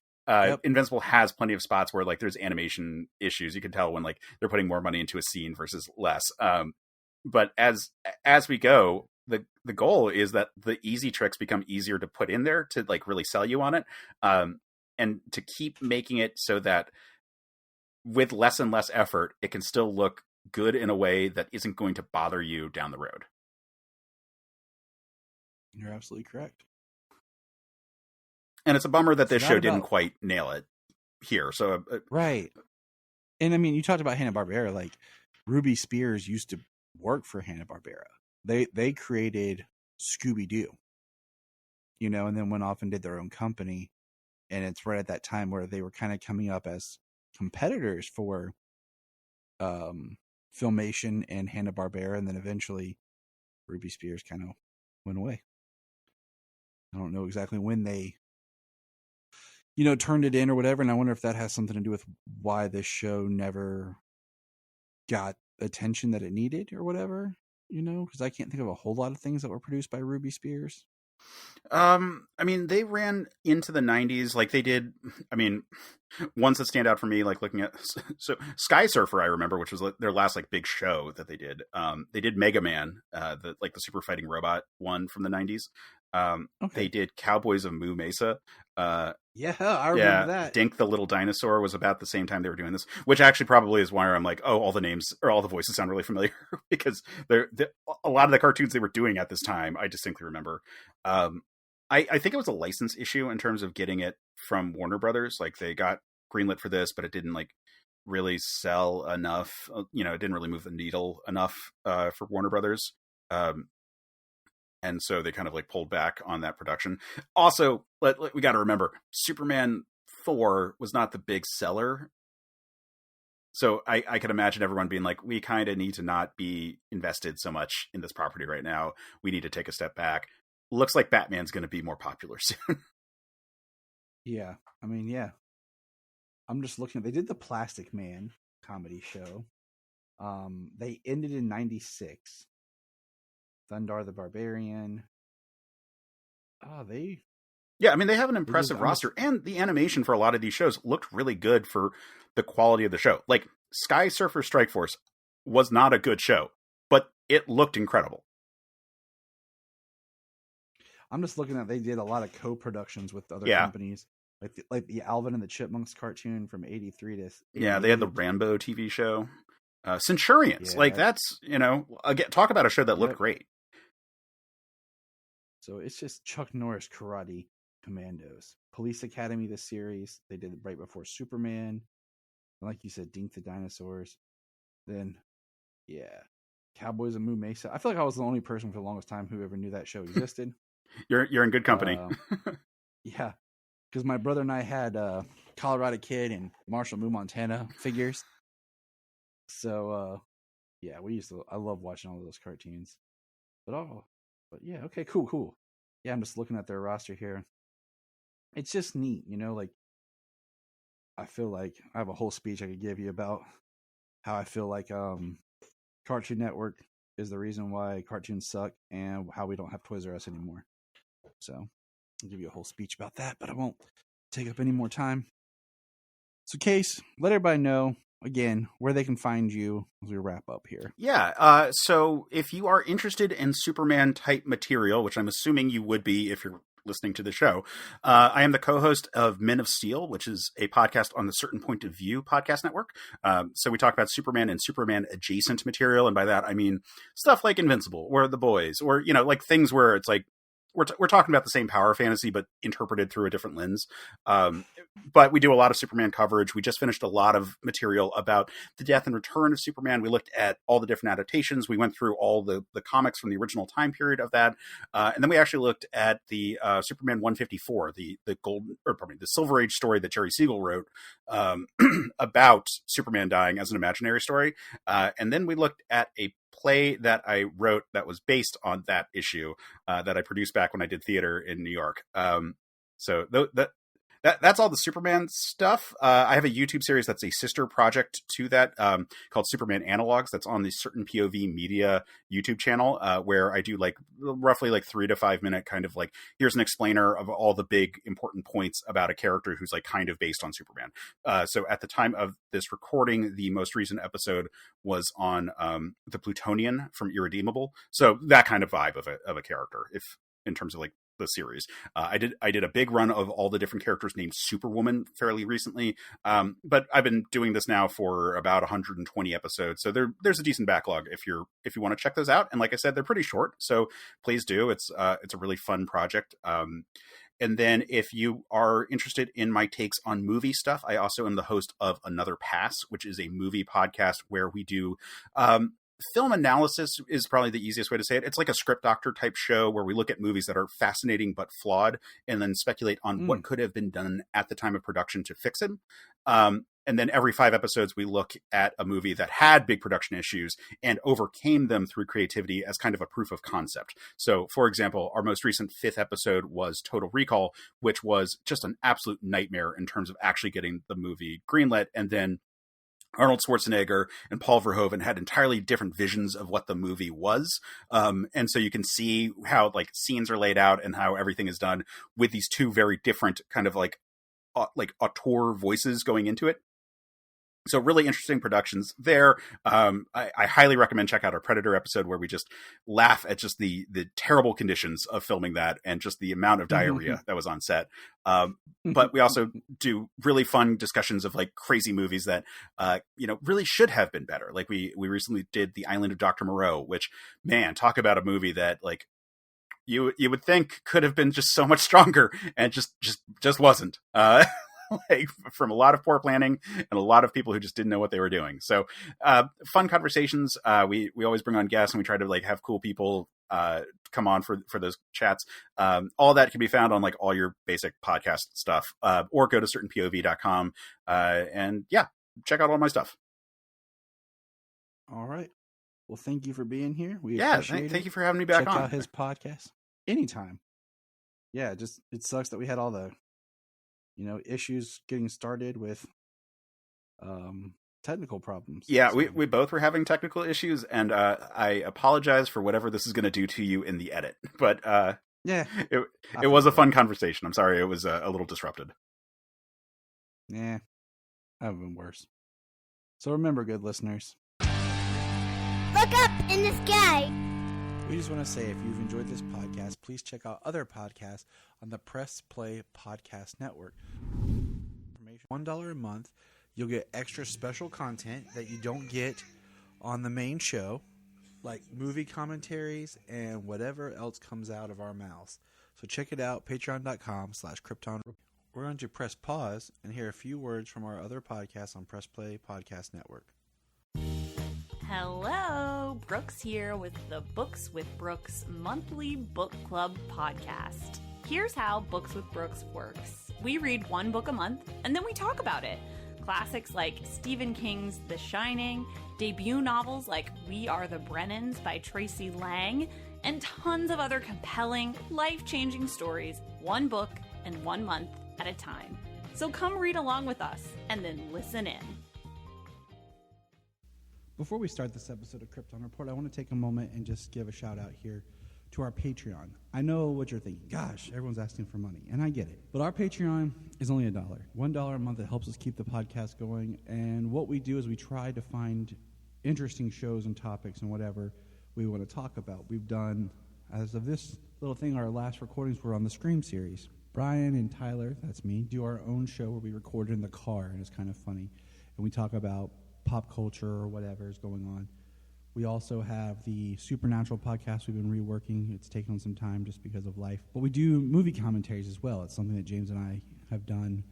[SPEAKER 6] Invincible has plenty of spots where like there's animation issues. You can tell when like they're putting more money into a scene versus less. But as we go, the goal is that the easy tricks become easier to put in there to like really sell you on it, and to keep making it so that with less and less effort, it can still look good in a way that isn't going to bother you down the road.
[SPEAKER 5] You're absolutely correct.
[SPEAKER 6] And it's a bummer that this show didn't quite nail it here. So
[SPEAKER 5] right. And I mean, you talked about Hanna-Barbera, like Ruby Spears used to work for Hanna-Barbera. They created Scooby-Doo, you know, and then went off and did their own company. And it's right at that time where they were kind of coming up as competitors for Filmation and Hanna-Barbera, and then eventually Ruby Spears kind of went away. I don't know exactly when they, you know, turned it in or whatever, and I wonder if that has something to do with why this show never got attention that it needed or whatever, you know, because I can't think of a whole lot of things that were produced by Ruby Spears.
[SPEAKER 6] I mean, they ran into the 90s like they did. I mean, ones that stand out for me, like looking at, so Sky Surfer, I remember, which was their last like big show that they did. They did Mega Man, the super fighting robot one from the 90s. They did Cowboys of Moo Mesa.
[SPEAKER 5] I remember that.
[SPEAKER 6] Dink the Little Dinosaur was about the same time they were doing this, which actually probably is why I'm like, oh, all the names or all the voices sound really familiar because a lot of the cartoons they were doing at this time, I distinctly remember. I think it was a license issue in terms of getting it from Warner Brothers. Like they got greenlit for this, but it didn't like really sell enough. You know, it didn't really move the needle enough for Warner Brothers. And so they kind of like pulled back on that production. Also, we got to remember, Superman 4 was not the big seller. So I could imagine everyone being like, we kind of need to not be invested so much in this property right now. We need to take a step back. Looks like Batman's going to be more popular soon.
[SPEAKER 5] Yeah. I mean, yeah. I'm just looking. They did the Plastic Man comedy show. They ended in 96. Thundar the Barbarian.
[SPEAKER 6] Yeah, I mean, they have an impressive roster, and the animation for a lot of these shows looked really good for the quality of the show. Like, Sky Surfer Strike Force was not a good show, but it looked incredible.
[SPEAKER 5] I'm just looking at they did a lot of co-productions with other
[SPEAKER 6] Yeah.
[SPEAKER 5] companies, like the Alvin and the Chipmunks cartoon from '83 to 88.
[SPEAKER 6] Yeah, they had the Rambo TV show. Centurions.
[SPEAKER 5] Yeah.
[SPEAKER 6] Like, that's, again, talk about a show that looked
[SPEAKER 5] Yep.
[SPEAKER 6] great.
[SPEAKER 5] So it's just Chuck Norris Karate Commandos. Police Academy, the series, they did it right before Superman. And like you said, Dink the Dinosaurs. Then, yeah, Cowboys of Moo Mesa. I feel like I was the only person for the longest time who ever knew that show existed.
[SPEAKER 6] You're in good company.
[SPEAKER 5] Yeah, because my brother and I had Colorado Kid and Marshall Moo Montana figures. So, yeah, I love watching all of those cartoons. But yeah, okay, cool. Yeah, I'm just looking at their roster here. It's just neat, like, I feel like I have a whole speech I could give you about how I feel like Cartoon Network is the reason why cartoons suck and how we don't have Toys R Us anymore. So I'll give you a whole speech about that, but I won't take up any more time. So, Case, let everybody know again where they can find you as we wrap up here.
[SPEAKER 6] Yeah. So if you are interested in Superman type material, which I'm assuming you would be if you're listening to the show, I am the co-host of Men of Steel, which is a podcast on the Certain Point of View podcast network. So we talk about Superman and Superman adjacent material. And by that, I mean stuff like Invincible or The Boys, or, like things where it's like, we're talking about the same power fantasy, but interpreted through a different lens. But we do a lot of Superman coverage. We just finished a lot of material about the death and return of Superman. We looked at all the different adaptations. We went through all the comics from the original time period of that. And then we actually looked at the Superman 154, the Silver Age story that Jerry Siegel wrote about Superman dying as an imaginary story. And then we looked at a play that I wrote that was based on that issue that I produced back when I did theater in New York. So that's all the Superman stuff. I have a YouTube series that's a sister project to that called Superman Analogs. That's on the Certain POV Media YouTube channel where I do roughly 3 to 5 minute kind of here's an explainer of all the big important points about a character who's kind of based on Superman. So at the time of this recording, the most recent episode was on the Plutonian from Irredeemable. So that kind of vibe of a character, if in terms of the series. I did a big run of all the different characters named Superwoman fairly recently, but I've been doing this now for about 120 episodes, so there's a decent backlog if you want to check those out. And like I said, they're pretty short, so please do. It's a really fun project. And then if you are interested in my takes on movie stuff, I also am the host of Another Pass, which is a movie podcast where we do film analysis is probably the easiest way to say it. It's like a script doctor type show where we look at movies that are fascinating but flawed and then speculate on what could have been done at the time of production to fix it. And then every 5 episodes, we look at a movie that had big production issues and overcame them through creativity as kind of a proof of concept. So, for example, our most recent 5th episode was Total Recall, which was just an absolute nightmare in terms of actually getting the movie greenlit. And then Arnold Schwarzenegger and Paul Verhoeven had entirely different visions of what the movie was. And so you can see how scenes are laid out and how everything is done with these two very different kind of auteur voices going into it. So really interesting productions there. I highly recommend check out our Predator episode where we just laugh at just the terrible conditions of filming that and just the amount of diarrhea that was on set. But we also do really fun discussions of crazy movies that, really should have been better. We recently did The Island of Dr. Moreau, which, man, talk about a movie that you would think could have been just so much stronger and just wasn't. From a lot of poor planning and a lot of people who just didn't know what they were doing. So fun conversations. We always bring on guests and we try to have cool people come on for those chats. All that can be found on all your basic podcast stuff or go to certainpov.com and yeah, check out all my stuff.
[SPEAKER 5] All right. Well, thank you for being here.
[SPEAKER 6] Thank you for having me back on.
[SPEAKER 5] Check out his podcast anytime. Yeah, it sucks that we had all the issues getting started with technical problems.
[SPEAKER 6] Yeah, so. we both were having technical issues, and I apologize for whatever this is going to do to you in the edit. But
[SPEAKER 5] yeah,
[SPEAKER 6] it was a fun conversation. I'm sorry it was a little disrupted.
[SPEAKER 5] Yeah, that would have been worse. So remember, good listeners,
[SPEAKER 2] look up in the sky.
[SPEAKER 5] We just want to say if you've enjoyed this podcast, please check out other podcasts on the Press Play Podcast Network. $1 a month, you'll get extra special content that you don't get on the main show, like movie commentaries and whatever else comes out of our mouths. So check it out, patreon.com/Krypton. We're going to press pause and hear a few words from our other podcasts on Press Play Podcast Network.
[SPEAKER 7] Hello, Brooks here with the Books with Brooks monthly book club podcast. Here's how Books with Brooks works. We read one book a month, and then we talk about it. Classics like Stephen King's The Shining, debut novels like We Are the Brennans by Tracy Lang, and tons of other compelling, life-changing stories, one book and 1 month at a time. So come read along with us, and then listen in.
[SPEAKER 5] Before we start this episode of Krypton Report, I want to take a moment and just give a shout out here to our Patreon. I know what you're thinking. Gosh, everyone's asking for money, and I get it. But our Patreon is only $1. $1 a month that helps us keep the podcast going. And what we do is we try to find interesting shows and topics and whatever we want to talk about. We've done, as of this little thing, our last recordings were on the Scream series. Brian and Tyler, that's me, do our own show where we record in the car, and it's kind of funny. And we talk about pop culture or whatever is going on. We also have the Supernatural podcast we've been reworking. It's taken some time just because of life. But we do movie commentaries as well. It's something that James and I have done,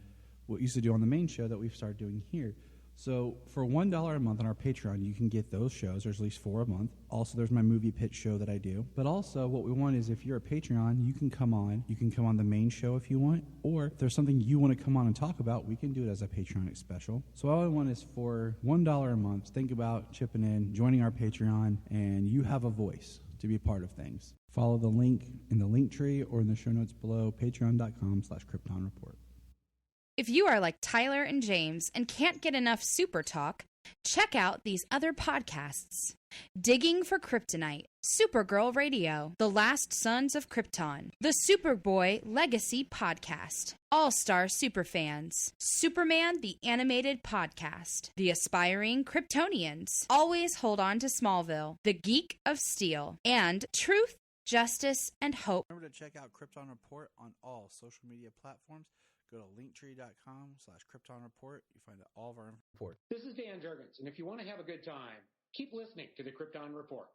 [SPEAKER 5] what we used to do on the main show that we've started doing here. So for $1 a month on our Patreon, you can get those shows. There's at least 4 a month. Also, there's my movie pitch show that I do. But also, what we want is if you're a Patreon, you can come on. You can come on the main show if you want. Or if there's something you want to come on and talk about, we can do it as a Patreon special. So all I want is for $1 a month, think about chipping in, joining our Patreon, and you have a voice to be a part of things. Follow the link in the link tree or in the show notes below, patreon.com/Krypton Report.
[SPEAKER 8] If you are like Tyler and James and can't get enough super talk, check out these other podcasts. Digging for Kryptonite, Supergirl Radio, The Last Sons of Krypton, the Superboy Legacy Podcast, All-Star Superfans, Superman the Animated Podcast, The Aspiring Kryptonians, Always Hold On to Smallville, The Geek of Steel, and Truth, Justice, and Hope.
[SPEAKER 5] Remember to check out Krypton Report on all social media platforms. Go to linktree.com/Krypton Report. You find all of our report.
[SPEAKER 9] This is Dan Jurgens, and if you want to have a good time, keep listening to the Krypton Report.